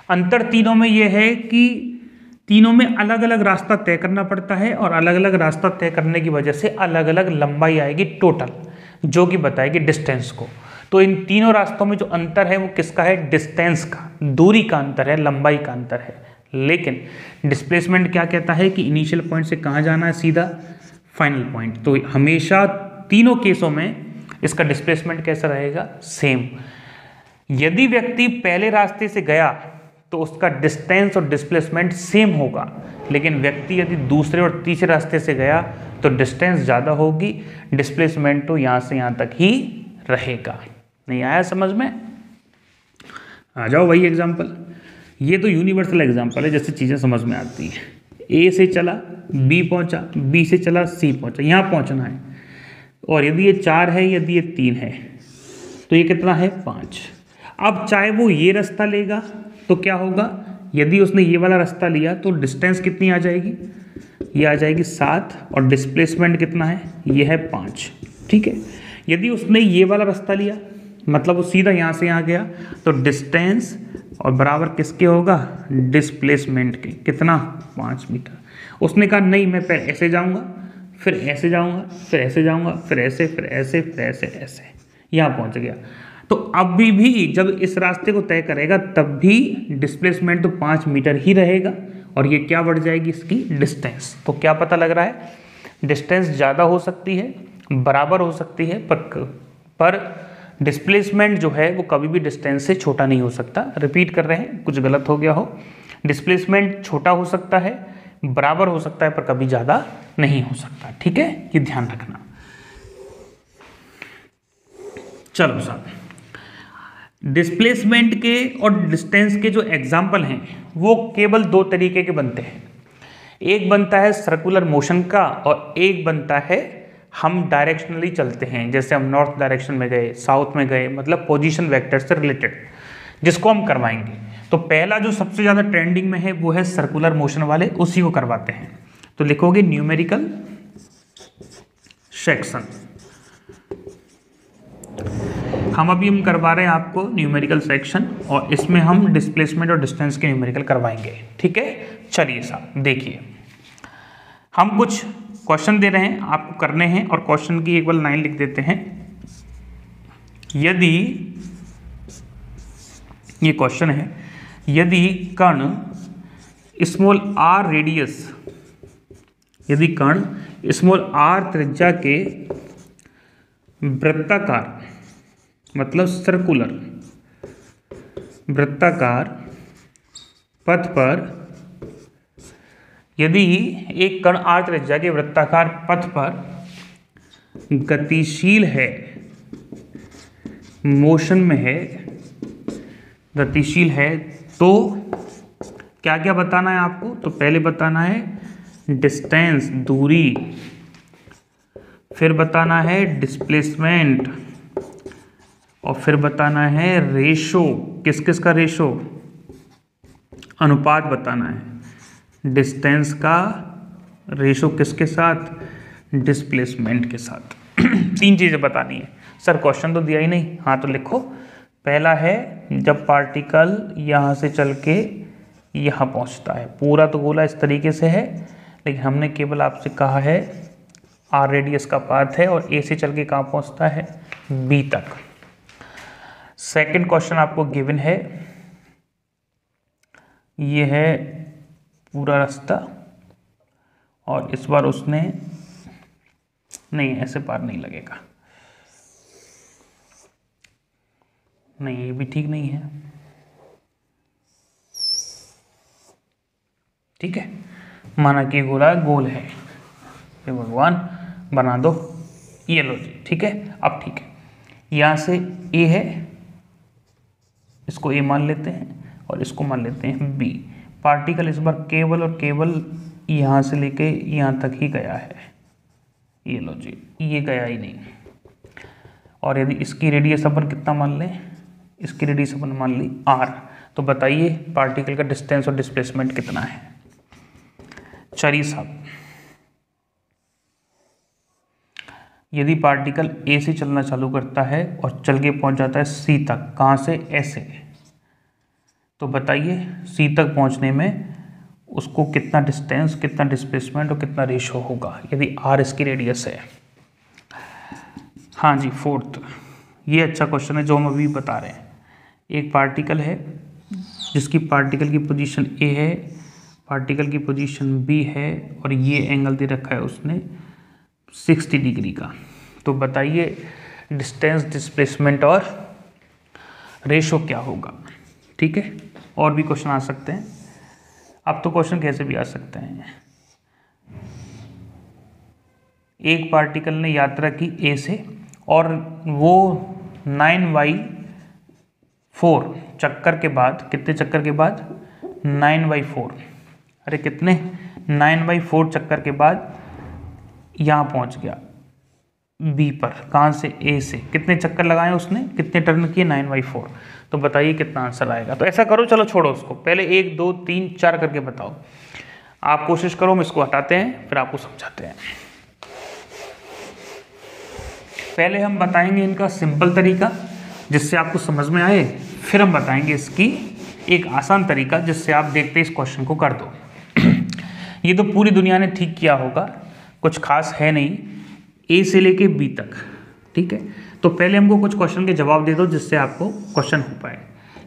अंतर तीनों में ये है कि तीनों में अलग अलग रास्ता तय करना पड़ता है, और अलग अलग रास्ता तय करने की वजह से अलग अलग लंबाई आएगी टोटल, जो कि बताएगी डिस्टेंस को। तो इन तीनों रास्तों में जो अंतर है वो किसका है, डिस्टेंस का, दूरी का अंतर है, लंबाई का अंतर है। लेकिन डिस्प्लेसमेंट क्या कहता है कि इनिशियल पॉइंट से कहाँ जाना है, सीधा फाइनल पॉइंट। तो हमेशा तीनों केसों में इसका डिस्प्लेसमेंट कैसा रहेगा, सेम। यदि व्यक्ति पहले रास्ते से गया तो उसका डिस्टेंस और डिस्प्लेसमेंट सेम होगा, लेकिन व्यक्ति यदि दूसरे और तीसरे रास्ते से गया तो डिस्टेंस ज़्यादा होगी, डिस्प्लेसमेंट तो यहाँ से यहाँ तक ही रहेगा। नहीं आया समझ में, आ जाओ वही एग्जाम्पल। ये तो यूनिवर्सल एग्जाम्पल है, जैसे चीज़ें समझ में आती हैं। ए से चला बी पहुंचा, बी से चला सी पहुंचा, यहाँ पहुंचना है। और यदि ये 4 है, यदि ये 3 है, तो ये कितना है, 5। अब चाहे वो ये रास्ता लेगा तो क्या होगा, यदि उसने ये वाला रास्ता लिया तो डिस्टेंस कितनी आ जाएगी, ये आ जाएगी 7, और डिस्प्लेसमेंट कितना है, ये है 5, ठीक है। यदि उसने ये वाला रास्ता लिया, मतलब वो सीधा यहाँ से यहाँ गया, तो डिस्टेंस और बराबर किसके होगा, डिस्प्लेसमेंट के। कितना, 5 मीटर। उसने कहा नहीं मैं पहले ऐसे जाऊँगा, फिर ऐसे जाऊँगा, फिर ऐसे जाऊँगा, फिर ऐसे, फिर ऐसे, फिर ऐसे, ऐसे, यहाँ पहुँच गया। तो अभी भी जब इस रास्ते को तय करेगा तब भी डिस्प्लेसमेंट तो 5 मीटर ही रहेगा, और ये क्या बढ़ जाएगी, इसकी डिस्टेंस। तो क्या पता लग रहा है, डिस्टेंस ज़्यादा हो सकती है, बराबर हो सकती है, पर डिस्प्लेसमेंट जो है वो कभी भी डिस्टेंस से छोटा नहीं हो सकता। रिपीट कर रहे हैं, कुछ गलत हो गया हो, डिस्प्लेसमेंट छोटा हो सकता है, बराबर हो सकता है, पर कभी ज़्यादा नहीं हो सकता। ठीक है, ये ध्यान रखना। चलो साहब, डिस्प्लेसमेंट के और डिस्टेंस के जो एग्जाम्पल हैं वो केवल 2 तरीके के बनते हैं। एक बनता है सर्कुलर मोशन का, और एक बनता है हम डायरेक्शनली चलते हैं, जैसे हम नॉर्थ डायरेक्शन में गए, साउथ में गए, मतलब पोजीशन वेक्टर से रिलेटेड, जिसको हम करवाएंगे। तो पहला जो सबसे ज़्यादा ट्रेंडिंग में है वो है सर्कुलर मोशन वाले, उसी को करवाते हैं। तो लिखोगे न्यूमेरिकल सेक्शन। हम करवा रहे हैं आपको न्यूमेरिकल सेक्शन, और इसमें हम डिस्प्लेसमेंट और डिस्टेंस के न्यूमेरिकल करवाएंगे। ठीक है, चलिए साहब देखिए, हम कुछ क्वेश्चन दे रहे हैं आपको करने हैं, और क्वेश्चन की एक बार लाइन लिख देते हैं। यदि ये क्वेश्चन है, यदि कण स्मॉल आर रेडियस, यदि कण स्मॉल आर त्रिज्या के वृत्ताकार, मतलब सर्कुलर वृत्ताकार पथ पर, यदि एक कण आर त्रिज्या के वृत्ताकार पथ पर गतिशील है, मोशन में है, गतिशील है, तो क्या क्या बताना है आपको। तो पहले बताना है डिस्टेंस, दूरी, फिर बताना है डिस्प्लेसमेंट, और फिर बताना है रेशो। किस किस का रेशो, अनुपात बताना है। डिस्टेंस का रेशो किसके साथ, डिस्प्लेसमेंट के साथ। 3 चीज़ें बतानी है। सर क्वेश्चन तो दिया ही नहीं, हाँ तो लिखो। पहला है जब पार्टिकल यहाँ से चल के यहाँ पहुँचता है, पूरा तो गोला इस तरीके से है, लेकिन हमने केवल आपसे कहा है आर रेडियस का पाथ है, और ए से चल के कहाँ पहुँचता है, बी तक। सेकंड क्वेश्चन आपको गिवन है, ये है पूरा रास्ता, और इस बार उसने नहीं, ऐसे पार नहीं लगेगा, नहीं ये भी ठीक नहीं है। ठीक है, माना कि गोला गोल है, हे भगवान बना दो, ये लो जी। ठीक है, अब ठीक है, यहाँ से ए है, इसको ए मान लेते हैं, और इसको मान लेते हैं बी। पार्टिकल इस बार केवल और केवल यहाँ से लेके यहाँ तक ही गया है, ये लो जी, ये गया ही नहीं। और यदि इसकी रेडियस अपन कितना मान लें, इसकी रेडियस अपन मान ली आर, तो बताइए पार्टिकल का डिस्टेंस और डिस्प्लेसमेंट कितना है। चलिए साहब, यदि पार्टिकल ए से चलना चालू करता है और चल के पहुंच जाता है सी तक, कहाँ से, ऐसे, तो बताइए सी तक पहुंचने में उसको कितना डिस्टेंस, कितना डिस्प्लेसमेंट और कितना रेशो होगा, यदि आर इसकी रेडियस है। हाँ जी, 4th, ये अच्छा क्वेश्चन है जो हम अभी बता रहे हैं। एक पार्टिकल है जिसकी पार्टिकल की पोजीशन ए है, पार्टिकल की पोजीशन बी है, और ये एंगल दे रखा है उसने 60 डिग्री का। तो बताइए डिस्टेंस, डिस्प्लेसमेंट और रेशो क्या होगा। ठीक है, और भी क्वेश्चन आ सकते हैं, अब तो क्वेश्चन कैसे भी आ सकते हैं। एक पार्टिकल ने यात्रा की ए से, और वो 9/4 चक्कर के बाद, कितने चक्कर के बाद, 9/4, अरे कितने, 9/4 चक्कर के बाद यहाँ पहुँच गया बी पर। कहाँ से, ए से। कितने चक्कर लगाए उसने, कितने टर्न किए, 9/4। तो बताइए कितना आंसर आएगा। तो ऐसा करो, चलो छोड़ो उसको, पहले 1 2 3 4 करके बताओ। आप कोशिश करो, हम इसको हटाते हैं फिर आपको समझाते हैं। पहले हम बताएंगे इनका सिंपल तरीका जिससे आपको समझ में आए, फिर हम बताएंगे इसकी एक आसान तरीका जिससे आप देखते इस क्वेश्चन को कर दो। ये तो पूरी दुनिया ने ठीक किया होगा, कुछ खास है नहीं, ए से लेके बी तक, ठीक है। तो पहले हमको कुछ क्वेश्चन के जवाब दे दो जिससे आपको क्वेश्चन हो पाए।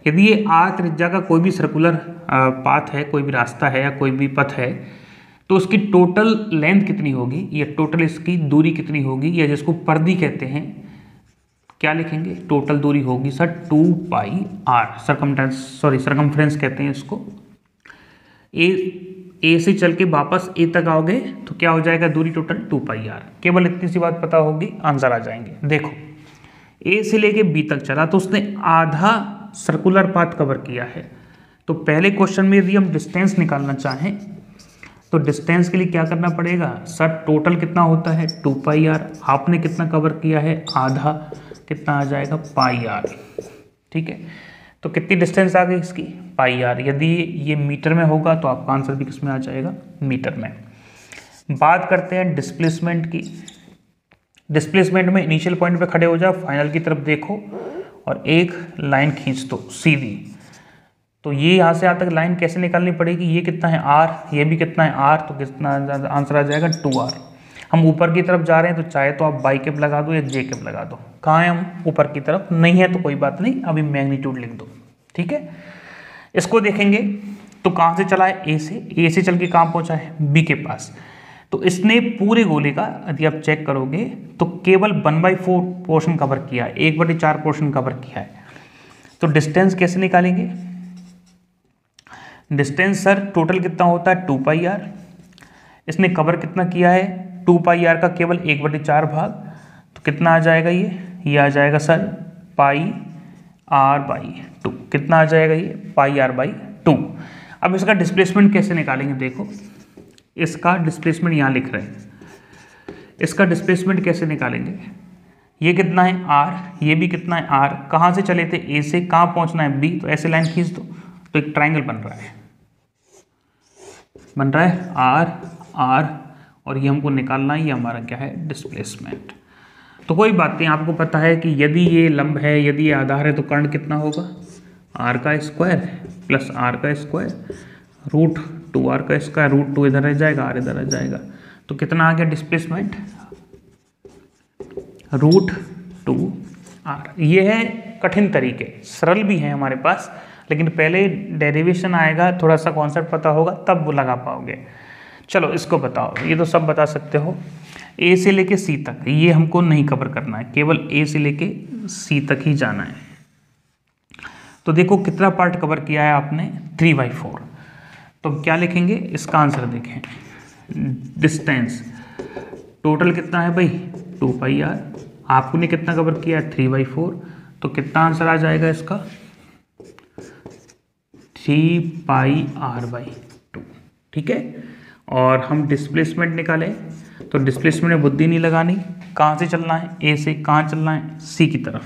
यदि ये आर त्रिज्या का कोई भी सर्कुलर पाथ है, कोई भी रास्ता है या कोई भी पथ है, तो उसकी टोटल लेंथ कितनी होगी या टोटल इसकी दूरी कितनी होगी, या जिसको परिधि कहते हैं, क्या लिखेंगे, टोटल दूरी होगी सर 2 पाई आर, सरकमफ्रेंस कहते हैं इसको। ए से चल के वापस ए तक आओगे तो क्या हो जाएगा दूरी टोटल 2 पाई आर। केवल इतनी सी बात पता होगी, आंसर आ जाएंगे। देखो ए से लेके बी तक चला तो उसने आधा सर्कुलर पाथ कवर किया है। तो पहले क्वेश्चन में यदि हम डिस्टेंस निकालना चाहें तो डिस्टेंस के लिए क्या करना पड़ेगा सर, टोटल कितना होता है 2 पाई आर, आपने कितना कवर किया है आधा, कितना आ जाएगा पाई आर, ठीक है। तो कितनी डिस्टेंस आ गई इसकी पाई आर। यदि ये मीटर में होगा तो आपका आंसर भी किस में आ जाएगा, मीटर में। बात करते हैं डिस्प्लेसमेंट की। डिस्प्लेसमेंट में इनिशियल पॉइंट पे खड़े हो जाओ, फाइनल की तरफ देखो और एक लाइन खींच दो सीधी। तो ये यहाँ से यहाँ तक लाइन कैसे निकालनी पड़ेगी, ये कितना है आर, ये भी कितना है आर, तो कितना आंसर आ जाएगा 2r। हम ऊपर की तरफ जा रहे हैं तो चाहे तो आप बाई कैप लगा दो या जे कैप लगा दो। कहाँ है हम, ऊपर की तरफ, नहीं है तो कोई बात नहीं, अभी मैग्नीट्यूड लिख दो, ठीक है। इसको देखेंगे तो कहाँ से चला है, ए से चल के कहाँ पहुँचा है, बी के पास। तो इसने पूरे गोले का यदि आप चेक करोगे तो केवल 1/4 पोर्शन कवर किया है, 1/4 पोर्शन कवर किया है। तो डिस्टेंस कैसे निकालेंगे, डिस्टेंस सर टोटल कितना होता है 2 पाई आर, इसने कवर कितना किया है 2 पाई आर का केवल 1/4 भाग, तो कितना आ जाएगा ये आ जाएगा सर पाई आर बाई 2, कितना आ जाएगा ये पाई आर बाई 2। अब इसका डिस्प्लेसमेंट कैसे निकालेंगे, देखो इसका डिस्प्लेसमेंट यहाँ लिख रहे हैं, इसका डिस्प्लेसमेंट कैसे निकालेंगे, ये कितना है आर, ये भी कितना है आर, कहाँ से चले थे ए से, कहाँ पहुँचना है बी, तो ऐसे लाइन खींच दो तो एक ट्राइंगल बन रहा है आर आर, और ये हमको निकालना है, ये हमारा क्या है डिस्प्लेसमेंट। तो कोई बात नहीं, आपको पता है कि यदि ये लंब है, यदि ये आधार है तो कर्ण कितना होगा आर का स्क्वायर प्लस आर का स्क्वायर रूट 2r का स्क्वायर, रूट 2 इधर रह जाएगा, आर इधर रह जाएगा, तो कितना आ गया डिस्प्लेसमेंट रूट 2r। ये है कठिन तरीके, सरल भी हैं हमारे पास, लेकिन पहले डेरिवेशन आएगा, थोड़ा सा कॉन्सेप्ट पता होगा तब वो लगा पाओगे। चलो इसको बताओ, ये तो सब बता सकते हो। ए से लेके सी तक ये हमको नहीं कवर करना है, केवल ए से लेके सी तक ही जाना है। तो देखो कितना पार्ट कवर किया है आपने 3/4। तो क्या लिखेंगे, इसका आंसर देखें, डिस्टेंस टोटल कितना है भाई 2 पाई आर, आपने कितना कवर किया है 3/4, तो कितना आंसर आ जाएगा इसका 3 पाई आर बाई 2, ठीक है। और हम डिस्प्लेसमेंट निकालें तो डिस्प्लेसमेंट में बुद्धि नहीं लगानी, कहाँ से चलना है ए से, कहाँ चलना है सी की तरफ।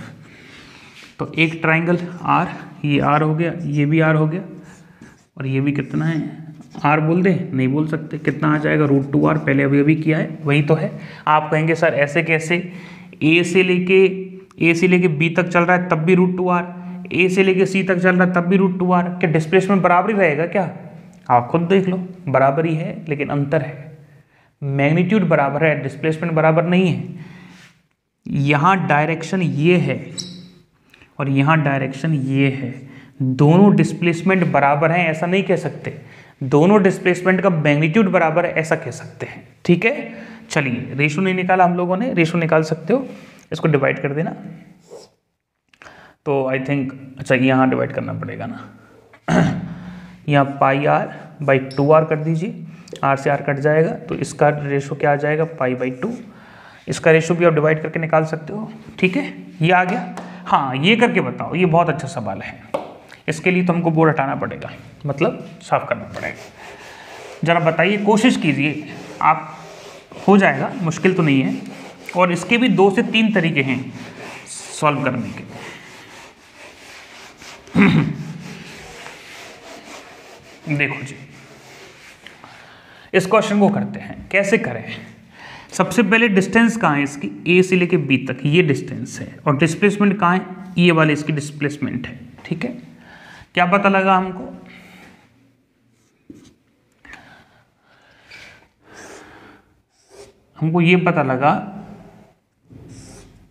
तो एक ट्राइंगल आर, ये आर हो गया, ये भी आर हो गया, और ये भी कितना है आर बोल दे, नहीं बोल सकते, कितना आ जाएगा रूट 2r, पहले अभी किया है वही तो है। आप कहेंगे सर ऐसे कैसे, ए से लेके बी तक चल रहा है तब भी रूट 2r, ए से लेके सी तक चल रहा है तब भी रूट 2r, क्या डिस्प्लेसमेंट बराबर ही रहेगा क्या, आप खुद देख लो, बराबर ही है लेकिन अंतर है, मैग्नीट्यूड बराबर है, डिस्प्लेसमेंट बराबर नहीं है। यहाँ डायरेक्शन ये है और यहाँ डायरेक्शन ये है, दोनों डिस्प्लेसमेंट बराबर हैं ऐसा नहीं कह सकते, दोनों डिस्प्लेसमेंट का मैग्नीट्यूड बराबर है ऐसा कह सकते हैं, ठीक है। चलिए रेशो नहीं निकाला हम लोगों ने, रेशो निकाल सकते हो, इसको डिवाइड कर देना, तो आई थिंक अच्छा यहाँ डिवाइड करना पड़ेगा ना यहाँ पाई आर बाई 2r कर दीजिए, आर से आर कट जाएगा, तो इसका रेशो क्या आ जाएगा पाई बाई 2, इसका रेशो भी आप डिवाइड करके निकाल सकते हो, ठीक है। ये आ गया, हाँ ये करके बताओ, ये बहुत अच्छा सवाल है, इसके लिए तो हमको बोर्ड हटाना पड़ेगा, मतलब साफ करना पड़ेगा। ज़रा बताइए, कोशिश कीजिए, आप हो जाएगा, मुश्किल तो नहीं है, और इसके भी 2 से 3 तरीके हैं सॉल्व करने के। देखो जी, इस क्वेश्चन को करते हैं, कैसे करें। सबसे पहले डिस्टेंस कहाँ है इसकी, ए से लेके बी तक ये डिस्टेंस है, और डिस्प्लेसमेंट कहाँ है, ये वाले इसकी डिस्प्लेसमेंट है। ठीक है, क्या पता लगा हमको, हमको ये पता लगा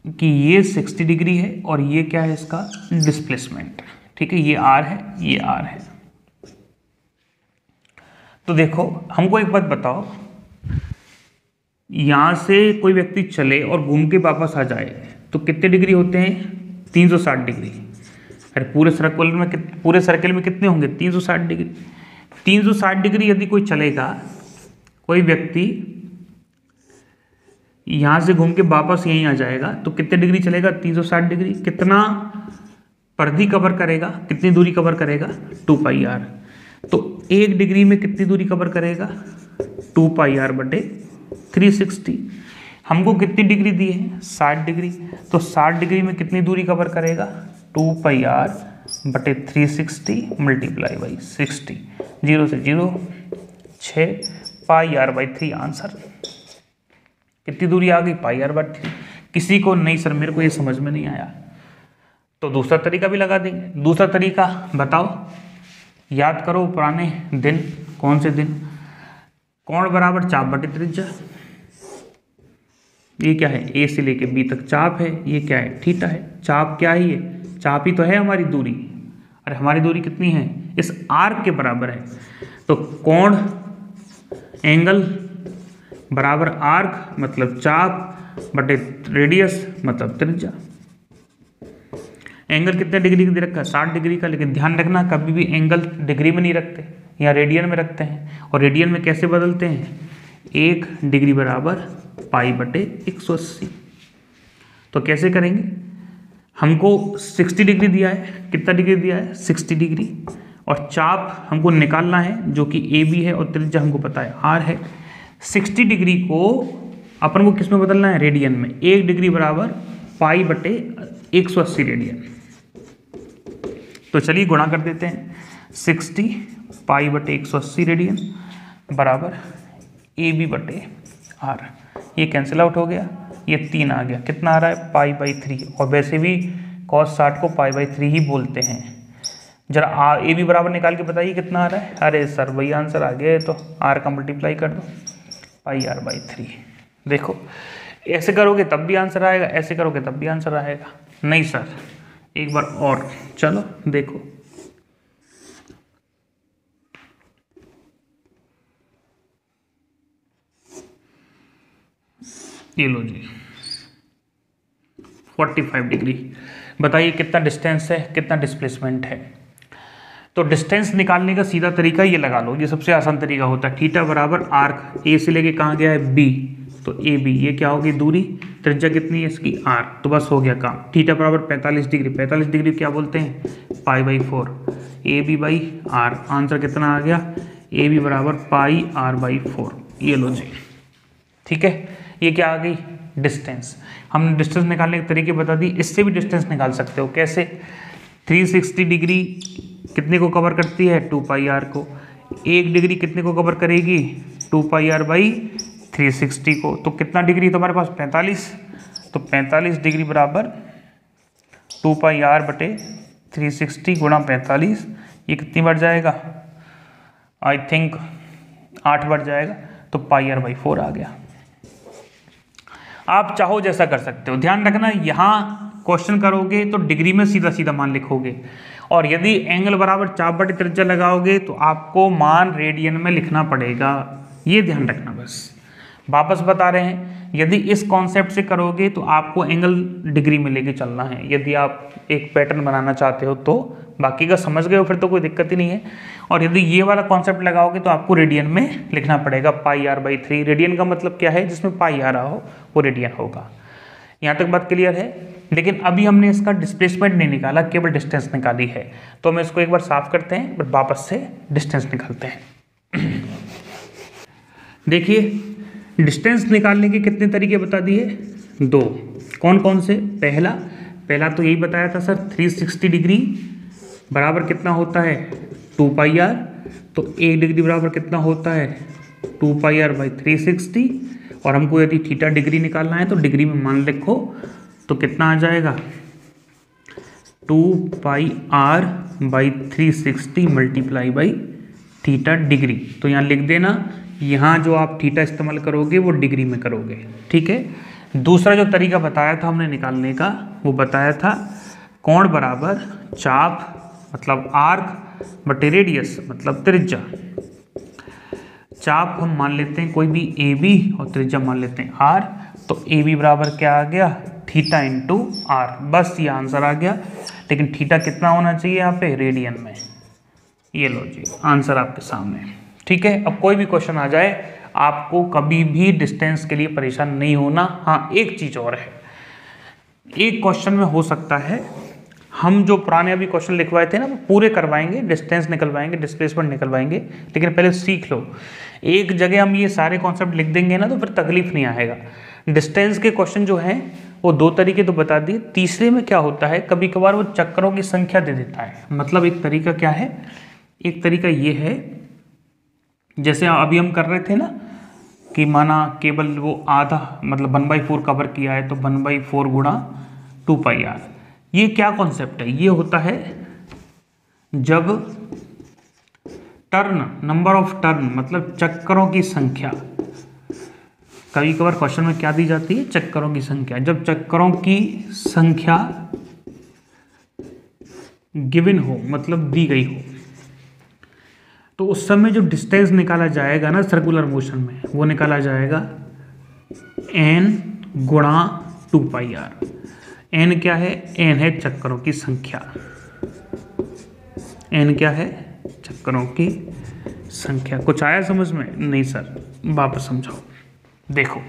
कि ये 60 डिग्री है और ये क्या है इसका डिस्प्लेसमेंट। ठीक है, ये आर है, ये आर है। तो देखो हमको एक बात बताओ, यहां से कोई व्यक्ति चले और घूम के वापस आ जाए तो कितने डिग्री होते हैं, 360 डिग्री। अरे पूरे सर्कल में कितने होंगे, 360 डिग्री। 360 डिग्री यदि कोई चलेगा, कोई व्यक्ति यहां से घूम के वापस यहीं आ जाएगा तो कितने डिग्री चलेगा, 360 डिग्री। कितना परिधि कवर करेगा, कितनी दूरी कवर करेगा, 2 पाई आर। तो 1 डिग्री में कितनी दूरी कवर करेगा, 2 पाई आर बटे 360। हमको कितनी डिग्री दी है, 60 डिग्री। तो 60 डिग्री में कितनी दूरी कवर करेगा, 2 पाई आर बटे 360 मल्टीप्लाई बाई 60। 0 से 0, 6 पाई आर बाई 3 आंसर। कितनी दूरी आ गई, पाई आर बाई 3। किसी को नहीं सर मेरे को ये समझ में नहीं आया, तो दूसरा तरीका भी लगा देंगे। दूसरा तरीका बताओ, याद करो पुराने दिन, कौन से दिन, कोण बराबर चाप बटे त्रिज्या। ये क्या है, ए से लेके बी तक चाप है, ये क्या है, थीटा है। चाप क्या है, ये चाप ही तो है हमारी दूरी। अरे हमारी दूरी कितनी है, इस आर्क के बराबर है। तो कोण एंगल बराबर आर्क मतलब चाप बटे रेडियस मतलब त्रिज्या। एंगल कितने डिग्री का दे रखा है, 60 डिग्री का। लेकिन ध्यान रखना कभी भी एंगल डिग्री में नहीं रखते, यहाँ रेडियन में रखते हैं। और रेडियन में कैसे बदलते हैं, 1 डिग्री बराबर पाई बटे 180। तो कैसे करेंगे, हमको 60 डिग्री दिया है, कितना डिग्री दिया है, 60 डिग्री। और चाप हमको निकालना है जो कि ए बी है, और त्रिज्या हमको पता है आर है। 60 डिग्री को अपन को किस में बदलना है, रेडियन में। 1 डिग्री बराबर पाई बटे 180 रेडियन। तो चलिए गुणा कर देते हैं, 60 पाई बटे 180 रेडियन बराबर ए बी बटे आर। ये कैंसिल आउट हो गया, ये 3 आ गया, कितना आ रहा है, पाई बाई 3। और वैसे भी cos 60 को पाई बाई 3 ही बोलते हैं। जरा ए बी बराबर निकाल के बताइए कितना आ रहा है। अरे सर वही आंसर आ गया, तो आर का मल्टीप्लाई कर दो, पाई आर बाई 3। देखो ऐसे करोगे तब भी आंसर आएगा, ऐसे करोगे तब भी आंसर आएगा। नहीं सर एक बार और, चलो देखो, ये लो जी 45 डिग्री। बताइए कितना डिस्टेंस है, कितना डिस्प्लेसमेंट है। तो डिस्टेंस निकालने का सीधा तरीका ये लगा लो, ये सबसे आसान तरीका होता है। थीटा बराबर आर्क, ए से लेके कहाँ गया है, बी। तो ए बी, ये क्या होगी दूरी, त्रिज्या कितनी है इसकी, आर। तो बस हो गया काम। थीटा बराबर 45 डिग्री, 45 डिग्री क्या बोलते हैं, pi by 4। A B by R, answer कितना आ गया, ए बी बराबर पाई आर बाई 4। ये लो जी, ठीक है। ये क्या आ गई, डिस्टेंस। हमने डिस्टेंस निकालने के तरीके बता दी। इससे भी डिस्टेंस निकाल सकते हो, कैसे, 360 डिग्री कितने को कवर करती है, 2 पाई आर को। 1 डिग्री कितने को कवर करेगी, 2 पाई आर बाई 360 को। तो कितना डिग्री तुम्हारे पास, 45। तो 45 डिग्री बराबर 2 पाई आर बटे 360 गुणा 45। ये कितनी बढ़ जाएगा, आई थिंक 8 बढ़ जाएगा। तो पाई आर बाई 4 आ गया। आप चाहो जैसा कर सकते हो। ध्यान रखना यहाँ क्वेश्चन करोगे तो डिग्री में सीधा सीधा मान लिखोगे, और यदि एंगल बराबर चाप बटे त्रिज्या लगाओगे तो आपको मान रेडियन में लिखना पड़ेगा। ये ध्यान रखना। बस वापस बता रहे हैं, यदि इस कॉन्सेप्ट से करोगे तो आपको एंगल डिग्री में लेके चलना है। यदि आप एक पैटर्न बनाना चाहते हो तो, बाकी का समझ गए हो फिर तो कोई दिक्कत ही नहीं है। और यदि ये वाला कॉन्सेप्ट लगाओगे तो आपको रेडियन में लिखना पड़ेगा, पाई आर बाई 3। रेडियन का मतलब क्या है, जिसमें पाई आ रहा हो वो रेडियन होगा। यहाँ तक बात क्लियर है। लेकिन अभी हमने इसका डिस्प्लेसमेंट नहीं निकाला, केवल डिस्टेंस निकाली है। तो हम इसको एक बार साफ करते हैं, फिर वापस से डिस्टेंस निकालते हैं। देखिए डिस्टेंस निकालने के कितने तरीके बता दिए, 2। कौन कौन से, पहला तो यही बताया था सर, 360 डिग्री बराबर कितना होता है, 2 पाई आर। तो 1 डिग्री बराबर कितना होता है, 2 पाई आर बाई 360। और हमको यदि थीटा डिग्री निकालना है तो डिग्री में मान लिखो, तो कितना आ जाएगा 2πr/360 multiply by theta degree. तो यहाँ लिख देना, यहाँ जो आप थीटा इस्तेमाल करोगे वो डिग्री में करोगे, ठीक है। दूसरा जो तरीका बताया था हमने निकालने का, वो बताया था कोण बराबर चाप मतलब आर्क बटे रेडियस मतलब त्रिज्या। चाप हम मान लेते हैं कोई भी ए बी और त्रिज्या मान लेते हैं आर, तो ए बी बराबर क्या आ गया थीटा इंटू आर, बस ये आंसर आ गया। लेकिन थीटा कितना होना चाहिए यहाँ पे रेडियन में, ये लो जी आंसर आपके सामने, ठीक है। अब कोई भी क्वेश्चन आ जाए आपको कभी भी डिस्टेंस के लिए परेशान नहीं होना। हाँ एक चीज़ और है, एक क्वेश्चन में हो सकता है हम जो पुराने अभी क्वेश्चन लिखवाए थे ना वो पूरे करवाएंगे, डिस्टेंस निकलवाएंगे, डिस्प्लेसमेंट निकलवाएंगे, लेकिन पहले सीख लो। एक जगह हम ये सारे कॉन्सेप्ट लिख देंगे ना तो फिर तकलीफ नहीं आएगा। डिस्टेंस के क्वेश्चन जो हैं वो दो तरीके तो बता दिए, तीसरे में क्या होता है कभी कभार वो चक्करों की संख्या दे देता है। मतलब एक तरीका क्या है, एक तरीका ये है जैसे अभी हम कर रहे थे ना कि माना केवल वो आधा मतलब 1/4 कवर किया है तो 1/4 गुणा 2πr। ये क्या कॉन्सेप्ट है, ये होता है जब टर्न नंबर ऑफ टर्न मतलब चक्करों की संख्या, कभी कभार क्वेश्चन में क्या दी जाती है चक्करों की संख्या, जब चक्करों की संख्या गिवन हो मतलब दी गई हो तो उस समय जो डिस्टेंस निकाला जाएगा ना सर्कुलर मोशन में वो निकाला जाएगा n गुणा 2πr। n क्या है, n है चक्करों की संख्या, n क्या है चक्करों की संख्या। कुछ आया समझ में? नहीं सर, वापस समझाओ। देखो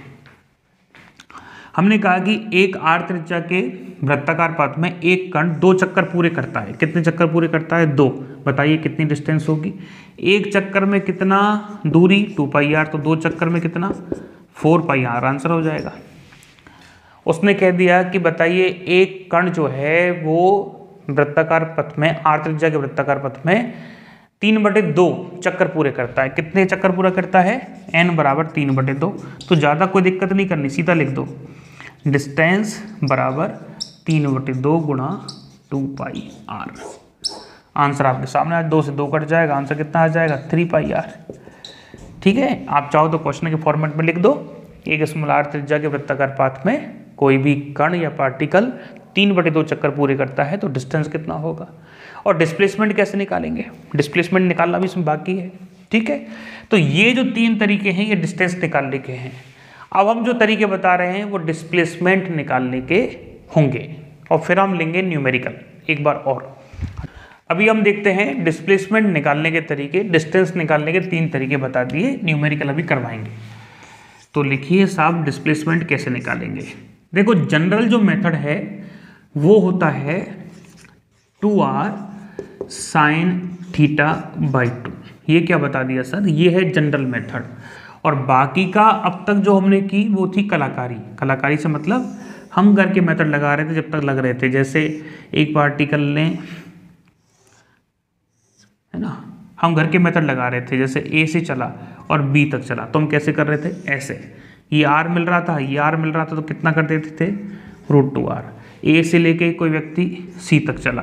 हमने कहा कि एक आर त्रिज्या के वृत्ताकार पथ में एक कण 2 चक्कर पूरे करता है। कितने चक्कर पूरे करता है? 2। बताइए कितनी डिस्टेंस होगी? एक चक्कर में कितना दूरी 2πr, तो 2 चक्कर में कितना 4πr, आंसर हो जाएगा। उसने कह दिया कि बताइए एक कण जो है वो वृत्ताकार पथ में आर त्रिज्या के वृत्ताकार पथ में 3/2 चक्कर पूरे करता है। कितने चक्कर पूरा करता है? n बराबर 3/2। तो ज़्यादा कोई दिक्कत नहीं करनी, सीधा लिख दो डिस्टेंस बराबर 3/2 गुणा 2πr। आंसर आपके सामने आज 2 से 2 कट जाएगा, आंसर कितना आ जाएगा 3πr। ठीक है, आप चाहो तो क्वेश्चन के फॉर्मेट में लिख दो, एक स्मॉल आर त्रिज्या के वृत्ताकार पाथ में कोई भी कण या पार्टिकल 3/2 चक्कर पूरे करता है तो डिस्टेंस कितना होगा। और डिस्प्लेसमेंट कैसे निकालेंगे, डिस्प्लेसमेंट निकालना भी इसमें बाकी है। ठीक है, तो ये जो 3 तरीके हैं ये डिस्टेंस निकालने के हैं। अब हम जो तरीके बता रहे हैं वो डिस्प्लेसमेंट निकालने के होंगे और फिर हम लेंगे न्यूमेरिकल एक बार और। अभी हम देखते हैं डिस्प्लेसमेंट निकालने के तरीके, डिस्टेंस निकालने के 3 तरीके बता दिए, न्यूमेरिकल अभी करवाएंगे। तो लिखिए साहब डिस्प्लेसमेंट कैसे निकालेंगे। देखो जनरल जो मेथड है वो होता है 2r sin θ/2। ये क्या बता दिया सर, ये है जनरल मेथड। और बाकी का अब तक जो हमने की वो थी कलाकारी। कलाकारी से मतलब हम घर के मेथड लगा रहे थे जब तक लग रहे थे। जैसे एक पार्टिकल ने, है ना, हम घर के मेथड लगा रहे थे, जैसे ए से चला और बी तक चला तो हम कैसे कर रहे थे, ऐसे। ये r मिल रहा था, ये r मिल रहा था तो कितना कर देते थे √2r। ए से लेके कोई व्यक्ति सी तक चला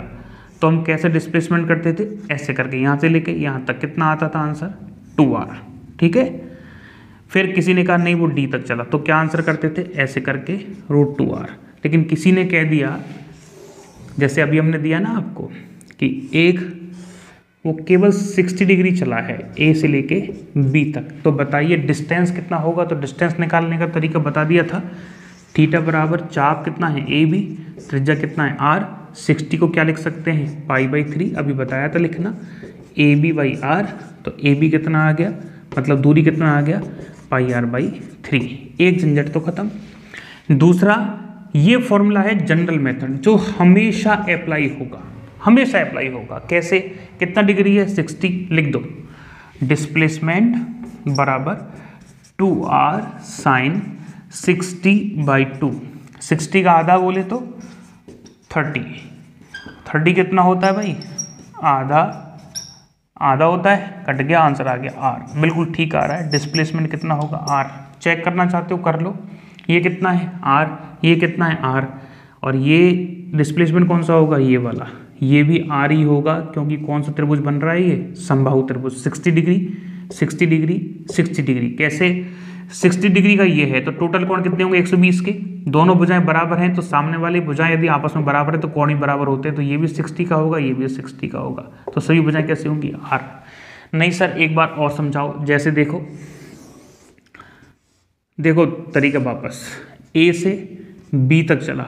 तो हम कैसे डिस्प्लेसमेंट करते थे, ऐसे करके, यहाँ से लेके यहाँ तक कितना आता था आंसर 2r। ठीक है, फिर किसी ने कहा नहीं वो डी तक चला तो क्या आंसर करते थे, ऐसे करके √2r। लेकिन किसी ने कह दिया, जैसे अभी हमने दिया ना आपको कि एक वो केवल 60 डिग्री चला है ए से लेके बी तक, तो बताइए डिस्टेंस कितना होगा। तो डिस्टेंस निकालने का तरीका बता दिया था, थीटा बराबर चाप कितना है ए बी, त्रिज्या कितना है आर, 60 को क्या लिख सकते हैं π/3, अभी बताया था लिखना, ए बी बाई आर। तो ए बी कितना आ गया, मतलब दूरी कितना आ गया πr/3। एक झंझट तो खत्म। दूसरा ये फॉर्मूला है जनरल मेथड जो हमेशा अप्लाई होगा, हमेशा अप्लाई होगा। कैसे, कितना डिग्री है 60, लिख दो डिस्प्लेसमेंट बराबर 2r sin 60/2। 60 का आधा बोले तो 30 कितना होता है भाई, आधा होता है, कट गया, आंसर आ गया आर, बिल्कुल ठीक आ रहा है। डिस्प्लेसमेंट कितना होगा आर, चेक करना चाहते हो कर लो। ये कितना है आर, ये कितना है आर, और ये डिस्प्लेसमेंट कौन सा होगा, ये वाला, ये भी आर ही होगा, क्योंकि कौन सा त्रिभुज बन रहा है ये, समबाहु त्रिभुज। 60 डिग्री 60 डिग्री 60 डिग्री, कैसे 60 डिग्री का ये है, तो टोटल कोण कितने होंगे 120 के, दोनों भुजाएं बराबर हैं, तो सामने वाली भुजाएं यदि आपस में बराबर है तो कोण ही बराबर होते हैं, तो ये भी 60 का होगा, ये भी 60 का होगा, तो सभी भुजाएं कैसे होंगी आर। नहीं सर एक बार और समझाओ, जैसे देखो तरीका वापस, ए से बी तक चला,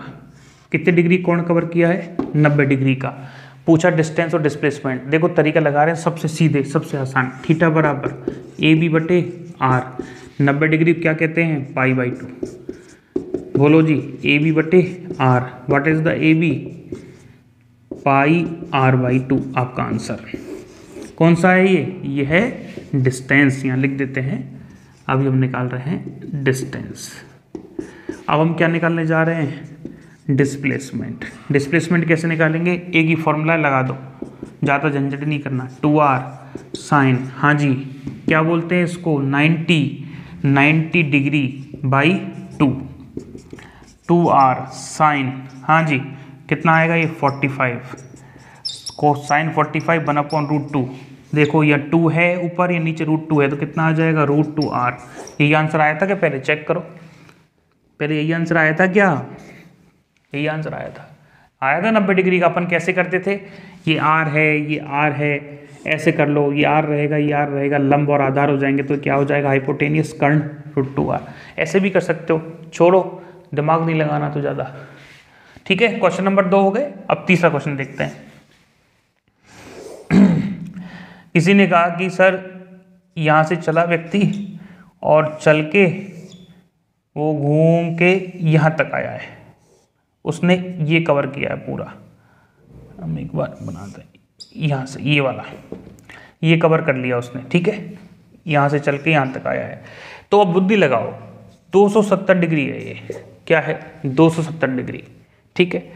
कितने डिग्री कोण कवर किया है 90 डिग्री का, पूछा डिस्टेंस और डिस्प्लेसमेंट। देखो तरीका लगा रहे हैं सबसे सीधे सबसे आसान, थीटा बराबर ए बी बटे आर, 90 डिग्री क्या कहते हैं π/2, बोलो जी ए बी बटे R, what is the A B, πr/2 आपका आंसर। कौन सा है ये है डिस्टेंस, यहाँ लिख देते हैं। अभी हम निकाल रहे हैं डिस्टेंस, अब हम क्या निकालने जा रहे हैं डिस्प्लेसमेंट। डिस्प्लेसमेंट कैसे निकालेंगे, एक ही फॉर्मूला लगा दो, ज़्यादा झंझट नहीं करना, 2r साइन, हाँ जी क्या बोलते हैं इसको 90 डिग्री बाई 2, 2r साइन, हाँ जी कितना आएगा ये 45, कोसाइन 45 1/√2। देखो यह 2 है ऊपर, या नीचे √2 है, तो कितना आ जाएगा √2r। यही आंसर आया था क्या, पहले चेक करो, पहले यही आंसर आया था क्या, यही आंसर आया था 90 डिग्री का। अपन कैसे करते थे, ये r है ये r है, ऐसे कर लो, ये r रहेगा ये r रहेगा, लंब और आधार हो जाएंगे तो क्या हो जाएगा हाइपोटेनियस कर्ण √2r। ऐसे भी कर सकते हो, छोड़ो दिमाग नहीं लगाना तो ज़्यादा, ठीक है। क्वेश्चन नंबर 2 हो गए, अब तीसरा क्वेश्चन देखते हैं। किसी ने कहा कि सर यहाँ से चला व्यक्ति और चल के वो घूम के यहाँ तक आया है, उसने ये कवर किया है पूरा, हम एक बार बनाते हैं, यहाँ से ये वाला ये कवर कर लिया उसने, ठीक है, यहाँ से चल के यहाँ तक आया है। तो अब बुद्धि लगाओ, 270 डिग्री है ये, क्या है 270 डिग्री, ठीक है।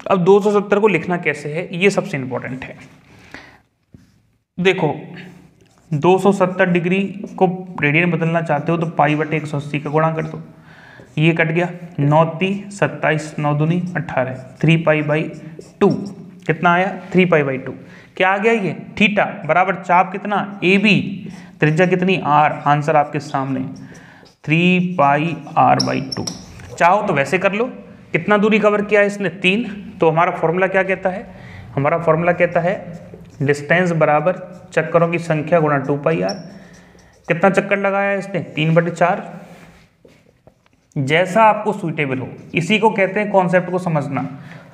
अब 270 को लिखना कैसे है ये सबसे इंपॉर्टेंट है। देखो 270 डिग्री को रेडियन बदलना चाहते हो तो π/180 का गुणा कर दो, ये कट गया, 9 × 27 9 दूनी 18, 3π/2 कितना आया 3π/2, क्या आ गया ये थीटा बराबर चाप कितना ए बी, त्रिज्या कितनी r, आंसर आपके सामने 3πr/2। चाहो तो वैसे कर लो, कितना दूरी कवर किया है इसने 3, तो हमारा फॉर्मूला क्या कहता है, हमारा फॉर्मूला कहता है डिस्टेंस बराबर चक्करों की संख्या गुणा 2πr। कितना चक्कर लगाया है इसने 3/4, जैसा आपको सुइटेबल हो, इसी को कहते हैं कॉन्सेप्ट को समझना,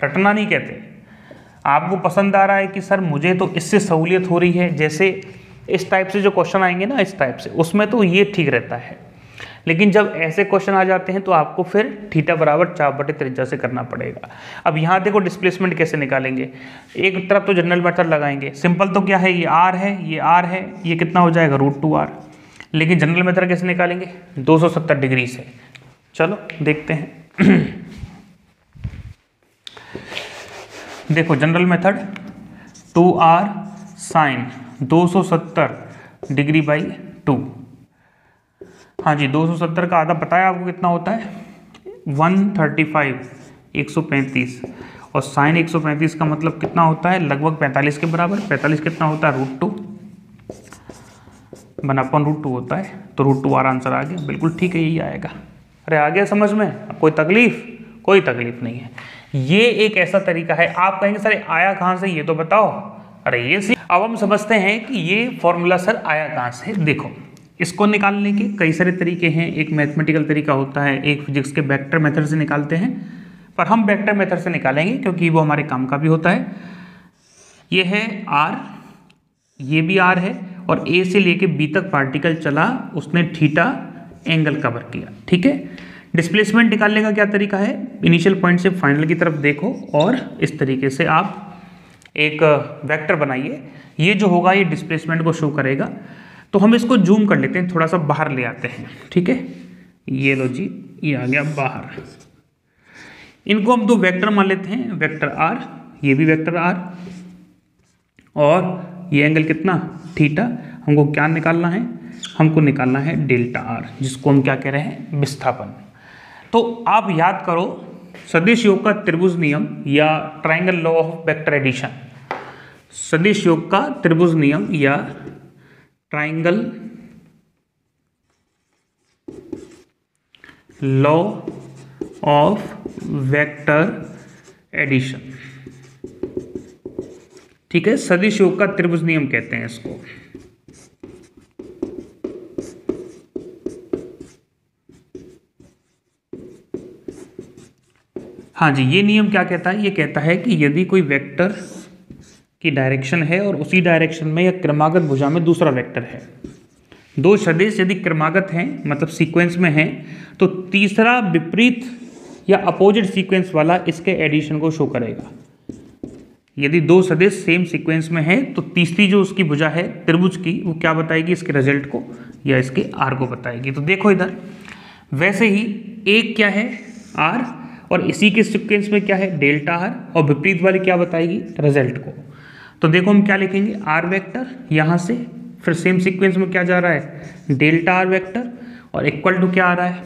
रटना नहीं कहते। आपको पसंद आ रहा है कि सर मुझे तो इससे सहूलियत हो रही है, जैसे इस टाइप से जो क्वेश्चन आएंगे ना इस टाइप से, उसमें तो ये ठीक रहता है, लेकिन जब ऐसे क्वेश्चन आ जाते हैं तो आपको फिर थीटा बराबर चाप बटे त्रिज्या से करना पड़ेगा। अब यहाँ देखो डिस्प्लेसमेंट कैसे निकालेंगे, एक तरफ तो जनरल मेथड लगाएंगे, सिंपल तो क्या है ये r है ये r है, ये कितना हो जाएगा √2r, लेकिन जनरल मेथड कैसे निकालेंगे 270 डिग्री से। चलो देखते हैं। देखो general method 2r sine 270 degree by 2, हाँ जी 270 का आधा पता है आपको कितना होता है 135 135, और साइन 135 का मतलब कितना होता है लगभग 45 के बराबर, 45 कितना होता है √2 1/√2 होता है, तो √2r आंसर आ गया, बिल्कुल ठीक है यही आएगा। अरे आ गया समझ में, अब कोई तकलीफ नहीं है। ये एक ऐसा तरीका है, आप कहेंगे सर आया कहाँ से ये तो बताओ, अरे ये सी। अब हम समझते हैं कि ये फॉर्मूला सर आया कहाँ से। देखो इसको निकालने के कई सारे तरीके हैं, एक मैथमेटिकल तरीका होता है, एक फिजिक्स के वेक्टर मेथड से निकालते हैं, पर हम वेक्टर मेथड से निकालेंगे क्योंकि वो हमारे काम का भी होता है। ये है r, ये भी r है, और a से लेके b तक पार्टिकल चला, उसने थीटा एंगल कवर किया, ठीक है। डिस्प्लेसमेंट निकालने का क्या तरीका है, इनिशियल पॉइंट से फाइनल की तरफ देखो और इस तरीके से आप एक वेक्टर बनाइए, ये जो होगा ये डिस्प्लेसमेंट को शो करेगा। तो हम इसको जूम कर लेते हैं, थोड़ा सा बाहर ले आते हैं, ठीक है, ये लो जी ये आ गया बाहर। इनको हम दो वेक्टर मान लेते हैं, वेक्टर r, ये भी वेक्टर r, और ये एंगल कितना, थीटा। हमको क्या निकालना है, हमको निकालना है डेल्टा आर, जिसको हम क्या कह रहे हैं, विस्थापन। तो आप याद करो सदिश योग का त्रिभुज नियम या triangle law of vector addition, सदिश योग का त्रिभुज नियम या triangle law of vector addition, ठीक है, सदिश योग का त्रिभुज नियम कहते हैं इसको। हाँ जी, ये नियम क्या कहता है, ये कहता है कि यदि कोई वेक्टर की डायरेक्शन है और उसी डायरेक्शन में या क्रमागत भुजा में दूसरा वेक्टर है, दो सदिश यदि क्रमागत हैं मतलब सीक्वेंस में हैं, तो तीसरा विपरीत या अपोजिट सीक्वेंस वाला इसके एडिशन को शो करेगा। यदि दो सदिश सेम सीक्वेंस में है तो तीसरी जो उसकी भुजा है त्रिभुज की, वो क्या बताएगी, इसके रिजल्ट को या इसके आर को बताएगी। तो देखो इधर वैसे ही एक क्या है, आर, और इसी के सीक्वेंस में क्या है, डेल्टा आर, और विपरीत वाली क्या बताएगी, रिजल्ट को। तो देखो हम क्या लिखेंगे, आर वेक्टर, यहाँ से फिर सेम सीक्वेंस में क्या जा रहा है, डेल्टा आर वेक्टर, और इक्वल टू क्या आ रहा है,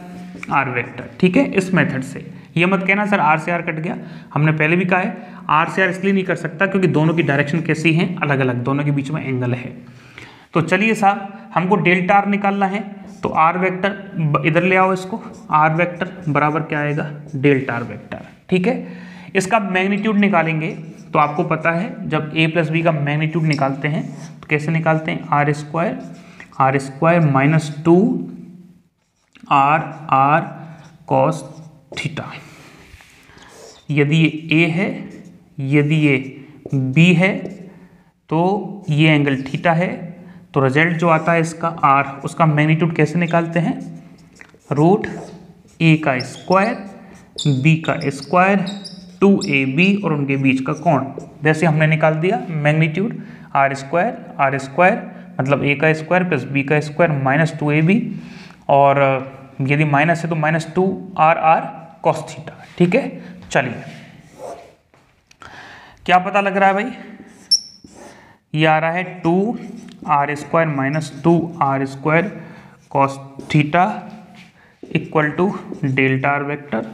आर वेक्टर। ठीक है, इस मेथड से। ये मत कहना सर आर से आर कट गया, हमने पहले भी कहा है आर से आर इसलिए नहीं कर सकता क्योंकि दोनों की डायरेक्शन कैसी है, अलग अलग, दोनों के बीच में एंगल है। तो चलिए साहब, हमको डेल्टा आर निकालना है, तो आर वेक्टर इधर ले आओ इसको, आर वेक्टर बराबर क्या आएगा, डेल्टा आर वेक्टर। ठीक है, इसका मैग्नीट्यूड निकालेंगे तो आपको पता है जब a प्लस बी का मैग्नीट्यूड निकालते हैं तो कैसे निकालते हैं, R square minus 2 R cos theta. यदि ये a है, यदि ये b है, तो ये एंगल थीटा है, तो रिजल्ट जो आता है इसका r, उसका मैग्नीट्यूड कैसे निकालते हैं, रूट a का स्क्वायर b का स्क्वायर 2ab और उनके बीच का कोण, जैसे हमने निकाल दिया मैग्नीट्यूड आर स्क्वायर मतलब a का स्क्वायर प्लस b का स्क्वायर माइनस 2ab, और यदि माइनस है तो माइनस 2 कॉस थीटा। ठीक है, चलिए क्या पता लग रहा है भाई, ये आ रहा है 2r² minus 2r² cos theta equal to delta R vector,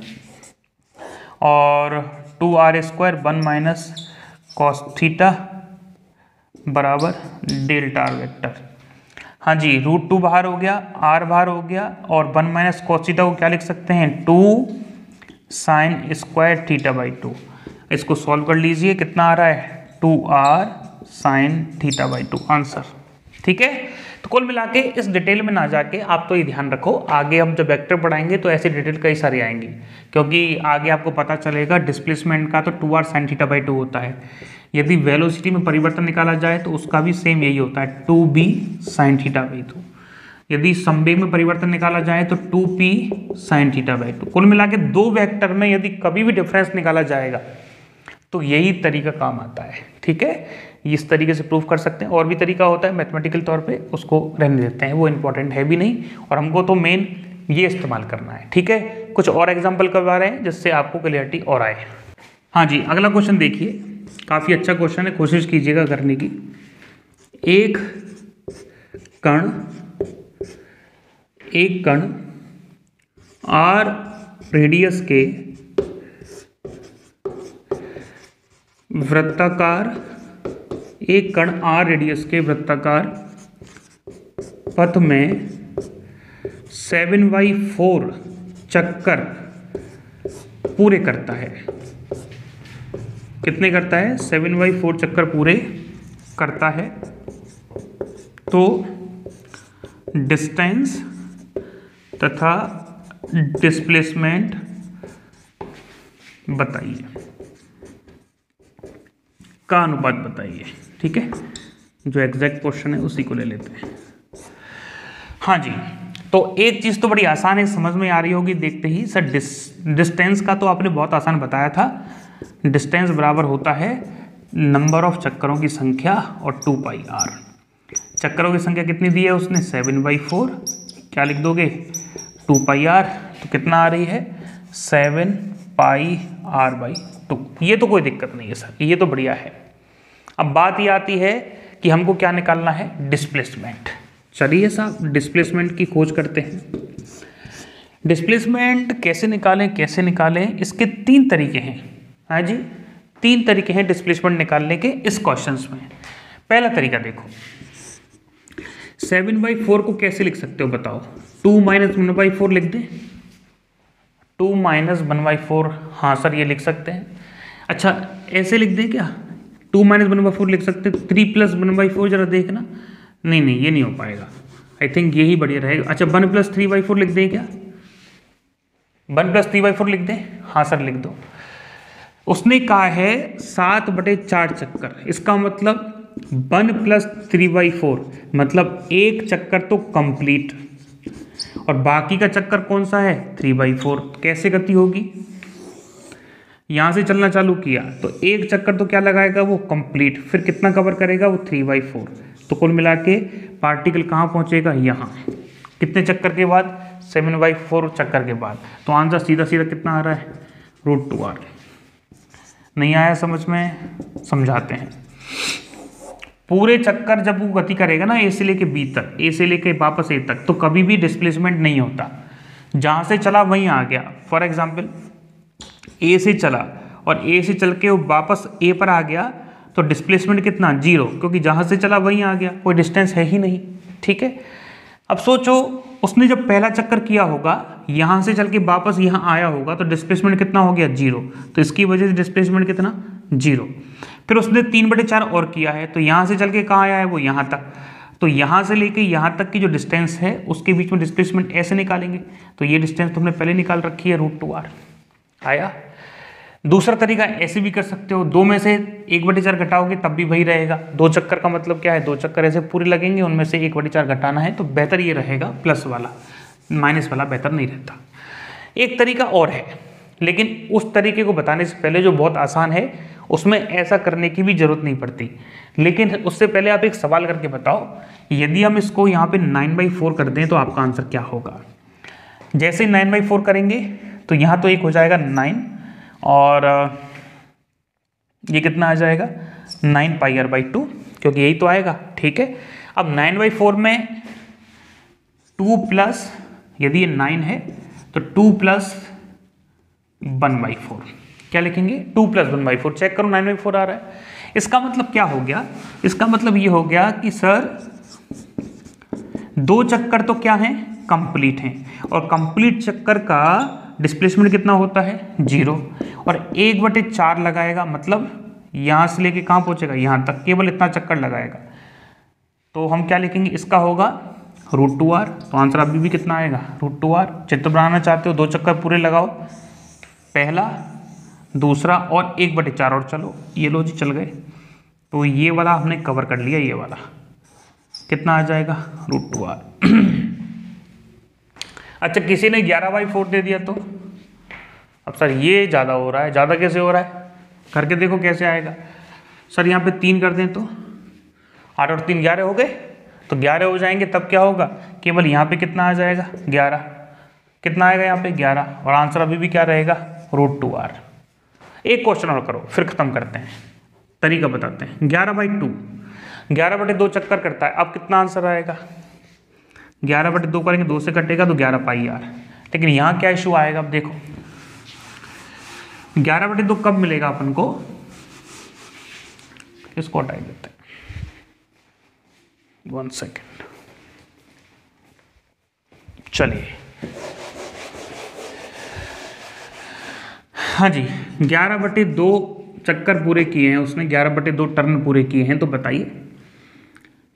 और 2r² 1 माइनस कॉस थीटा बराबर डेल्टा आर वेक्टर। हाँ जी, रूट 2 बाहर हो गया, r बाहर हो गया, और 1 माइनस कॉस थीटा को क्या लिख सकते हैं, 2 साइन स्क्वायर थीटा बाई 2। इसको सॉल्व कर लीजिए, कितना आ रहा है, 2r sine theta by 2 answer. ठीक है, तो कुल मिला के इस डिटेल में ना जाके आप तो ये ध्यान रखो, आगे हम जब वेक्टर पढ़ाएंगे तो ऐसे डिटेल कई सारी आएंगी, क्योंकि आगे आपको पता चलेगा डिस्प्लेसमेंट का तो 2r साइन थीटा बाई 2 होता है। यदि वेलोसिटी में परिवर्तन निकाला जाए तो उसका भी सेम यही होता है, 2b साइन थीटा बाई 2। यदि संवेग में परिवर्तन निकाला जाए तो 2p साइन थीटा बाई 2। कुल मिला के दो वेक्टर में यदि कभी भी डिफरेंस निकाला जाएगा तो यही तरीका काम आता है। ठीक है, इस तरीके से प्रूफ कर सकते हैं, और भी तरीका होता है मैथमेटिकल तौर पे, उसको रहने देते हैं, वो इंपॉर्टेंट है भी नहीं, और हमको तो मेन ये इस्तेमाल करना है। ठीक है, कुछ और एग्जाम्पल करवा रहे हैं जिससे आपको क्लियरिटी और आए। हाँ जी, अगला क्वेश्चन देखिए, काफ़ी अच्छा क्वेश्चन है, कोशिश कीजिएगा करने की। एक कण r रेडियस के वृत्ताकार, एक कण r रेडियस के वृत्ताकार पथ में 7/4 चक्कर पूरे करता है। कितने करता है, 7/4 चक्कर पूरे करता है। तो डिस्टेंस तथा डिस्प्लेसमेंट बताइए, का अनुपात बताइए। ठीक है, जो एग्जैक्ट क्वेश्चन है उसी को ले लेते हैं। हाँ जी, तो एक चीज़ तो बड़ी आसान है, समझ में आ रही होगी देखते ही। सर डिस्टेंस का तो आपने बहुत आसान बताया था, डिस्टेंस बराबर होता है नंबर ऑफ चक्करों की संख्या और 2πr। चक्करों की संख्या कितनी दी है उसने, 7/4, क्या लिख दोगे, 2πr, तो कितना आ रही है, 7πr/2। ये तो कोई दिक्कत नहीं है सर, ये तो बढ़िया है। अब बात ये आती है कि हमको क्या निकालना है, डिस्प्लेसमेंट। चलिए साहब डिस्प्लेसमेंट की खोज करते हैं। डिस्प्लेसमेंट कैसे निकालें, इसके 3 तरीके हैं। हाँ जी, 3 तरीके हैं डिस्प्लेसमेंट निकालने के इस क्वेश्चंस में। पहला तरीका देखो, 7/4 को कैसे लिख सकते हो बताओ? 2 - 1/4 लिख दें। 2 - 1/4, हाँ सर ये लिख सकते हैं। अच्छा ऐसे लिख दें क्या? 2 - 1/4 लिख सकते हैं। 3 + 1/4 जरा देखना। नहीं ये नहीं हो पाएगा, आई थिंक यही बढ़िया रहेगा। अच्छा 1 + 3/4 लिख दें क्या? 1 + 3/4 लिख दें, हाँ सर लिख दो। उसने कहा है 7/4 चक्कर, इसका मतलब 1 + 3/4 मतलब एक चक्कर तो कंप्लीट, और बाकी का चक्कर कौन सा है, 3/4। कैसे गति होगी, यहां से चलना चालू किया तो एक चक्कर तो क्या लगाएगा वो कंप्लीट, फिर कितना कवर करेगा वो 3/4। तो कुल मिला के पार्टिकल कहाँ पहुंचेगा, यहाँ। कितने चक्कर के बाद, 7/4 चक्कर के बाद। तो आंसर सीधा सीधा कितना आ रहा है, √2r। नहीं आया समझ में, समझाते हैं। पूरे चक्कर जब वो गति करेगा ना, ए से लेके बी तक, ए से लेके वापस ए तक, तो कभी भी डिस्प्लेसमेंट नहीं होता। जहां से चला वहीं आ गया। फॉर एग्जाम्पल ए से चला और ए से चल के वो वापस ए पर आ गया, तो डिस्प्लेसमेंट कितना, 0, क्योंकि जहां से चला वहीं आ गया, कोई डिस्टेंस है ही नहीं। ठीक है, अब सोचो उसने जब पहला चक्कर किया होगा, यहां से चल के वापस यहां आया होगा, तो डिस्प्लेसमेंट कितना हो गया, 0। तो इसकी वजह से डिस्प्लेसमेंट कितना, 0। फिर उसने 3/4 और किया है, तो यहां से चल के कहाँ आया है वो, यहां तक। तो यहां से लेके यहां तक की जो डिस्टेंस है उसके बीच में डिस्प्लेसमेंट ऐसे निकालेंगे। तो ये डिस्टेंस तुमने पहले निकाल रखी है, √2r आया। दूसरा तरीका ऐसे भी कर सकते हो, 2 में से 1/4 घटाओगे तब भी वही रहेगा। 2 चक्कर का मतलब क्या है, 2 चक्कर ऐसे पूरे लगेंगे, उनमें से 1/4 घटाना है, तो बेहतर ये रहेगा प्लस वाला, माइनस वाला बेहतर नहीं रहता। एक तरीका और है, लेकिन उस तरीके को बताने से पहले जो बहुत आसान है, उसमें ऐसा करने की भी जरूरत नहीं पड़ती। लेकिन उससे पहले आप एक सवाल करके बताओ, यदि हम इसको यहाँ पे 9/4 कर दें तो आपका आंसर क्या होगा। जैसे 9/4 करेंगे तो यहाँ तो एक हो जाएगा 9, और ये कितना आ जाएगा, 9πr/2, क्योंकि यही तो आएगा। ठीक है, अब 9/4 में 2 यदि ये 9 है तो 2 + 1/4 क्या लिखेंगे, 2 + 1/4। चेक करो 9/4 आ रहा है। इसका मतलब क्या हो गया, इसका मतलब ये हो गया कि सर 2 चक्कर तो क्या हैं, कंप्लीट हैं, और कंप्लीट चक्कर का डिस्प्लेसमेंट कितना होता है, 0, और 1/4 लगाएगा, मतलब यहां से लेके कहां पहुंचेगा, यहां तक, केवल इतना चक्कर लगाएगा। तो हम क्या लिखेंगे, इसका होगा √2r। तो आंसर अभी भी कितना आएगा, √2r। चित्र बनाना चाहते हो 2 चक्कर पूरे लगाओ, पहला दूसरा और 1/4, और चलो ये लो जी चल गए। तो ये वाला हमने कवर कर लिया, ये वाला कितना आ जाएगा, √2r। अच्छा किसी ने 11/4 दे दिया तो, अब सर ये ज़्यादा हो रहा है, ज़्यादा कैसे हो रहा है, करके देखो कैसे आएगा। सर यहाँ पे 3 कर दें तो 8 और 3 11 हो गए, तो 11 हो जाएंगे, तब क्या होगा, केवल यहाँ पे कितना आ जाएगा, 11। कितना आएगा यहाँ पे, 11, और आंसर अभी भी क्या रहेगा, √2r। एक क्वेश्चन और करो फिर खत्म करते हैं, तरीका बताते हैं। 11/2 11/2 चक्कर करता है, अब कितना आंसर आएगा, 11/2 करेंगे, 2 से कटेगा तो 11πr। लेकिन यहाँ क्या इशू आएगा, अब देखो 11/2 कब मिलेगा अपन को, इसको हटा देते हैं, 1 सेकेंड। चलिए हाँ जी, 11/2 चक्कर पूरे किए हैं उसने, 11/2 टर्न पूरे किए हैं। तो बताइए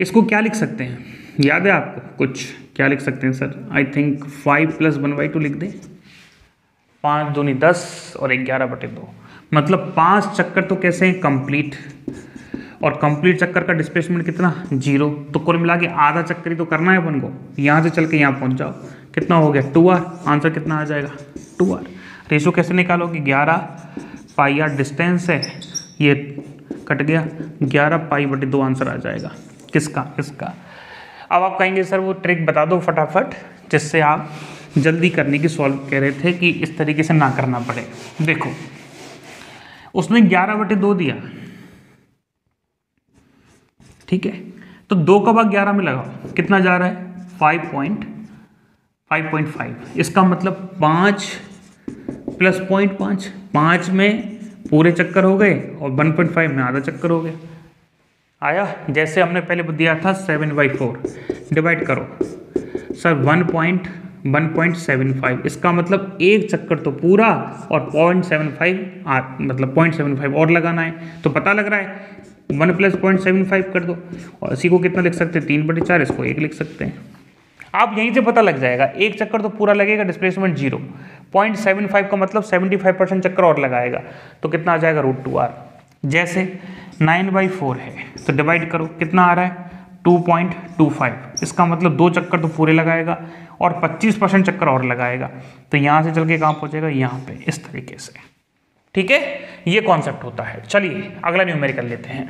इसको क्या लिख सकते हैं, याद है आपको कुछ, क्या लिख सकते हैं सर, आई थिंक 5 + 1/2 लिख दें। 5 दूनी 10 और 11/2, मतलब 5 चक्कर तो कैसे हैं, कंप्लीट, और कंप्लीट चक्कर का डिस्प्लेसमेंट कितना, 0। तो कुल मिला के आधा चक्कर ही तो करना है अपन को, यहाँ से चल के यहाँ पहुँच जाओ, कितना हो गया, 2r। आंसर कितना आ जाएगा, 2r। रेशो कैसे निकालोगे, 11πr डिस्टेंस है, ये कट गया, 11π/2 आंसर आ जाएगा, किसका, इसका। अब आप कहेंगे सर वो ट्रिक बता दो फटाफट, जिससे आप जल्दी करने की सॉल्व कह रहे थे कि इस तरीके से ना करना पड़े। देखो उसने 11/2 दिया, ठीक है, तो 2 का भाग 11 में लगाओ, कितना जा रहा है 5.5। इसका मतलब 5 प्लस 0.5, 5 में पूरे चक्कर हो गए और 1.5 में आधा चक्कर हो गया। आया, जैसे हमने पहले दिया था 7/4, डिवाइड करो सर 1.75, इसका मतलब एक चक्कर तो पूरा और 0.75 मतलब 0.75 और लगाना है। तो पता लग रहा है 1 + 0.75 कर दो, और इसी को कितना लिख सकते हैं 3/4, इसको 1 लिख सकते हैं। आप यहीं से पता लग जाएगा, एक चक्कर तो पूरा लगेगा, डिस्प्लेसमेंट 0, 0.75 का मतलब 75% चक्कर और लगाएगा, तो कितना आ जाएगा √2r। जैसे 9/4 है तो डिवाइड करो, कितना आ रहा है 2.25, इसका मतलब 2 चक्कर तो पूरे लगाएगा और 25% चक्कर और लगाएगा, तो यहाँ से चल के कहाँ पहुँचेगा, यहाँ पे, इस तरीके से। ठीक है, ये कॉन्सेप्ट होता है। चलिए अगला न्यूमेरिकल लेते हैं।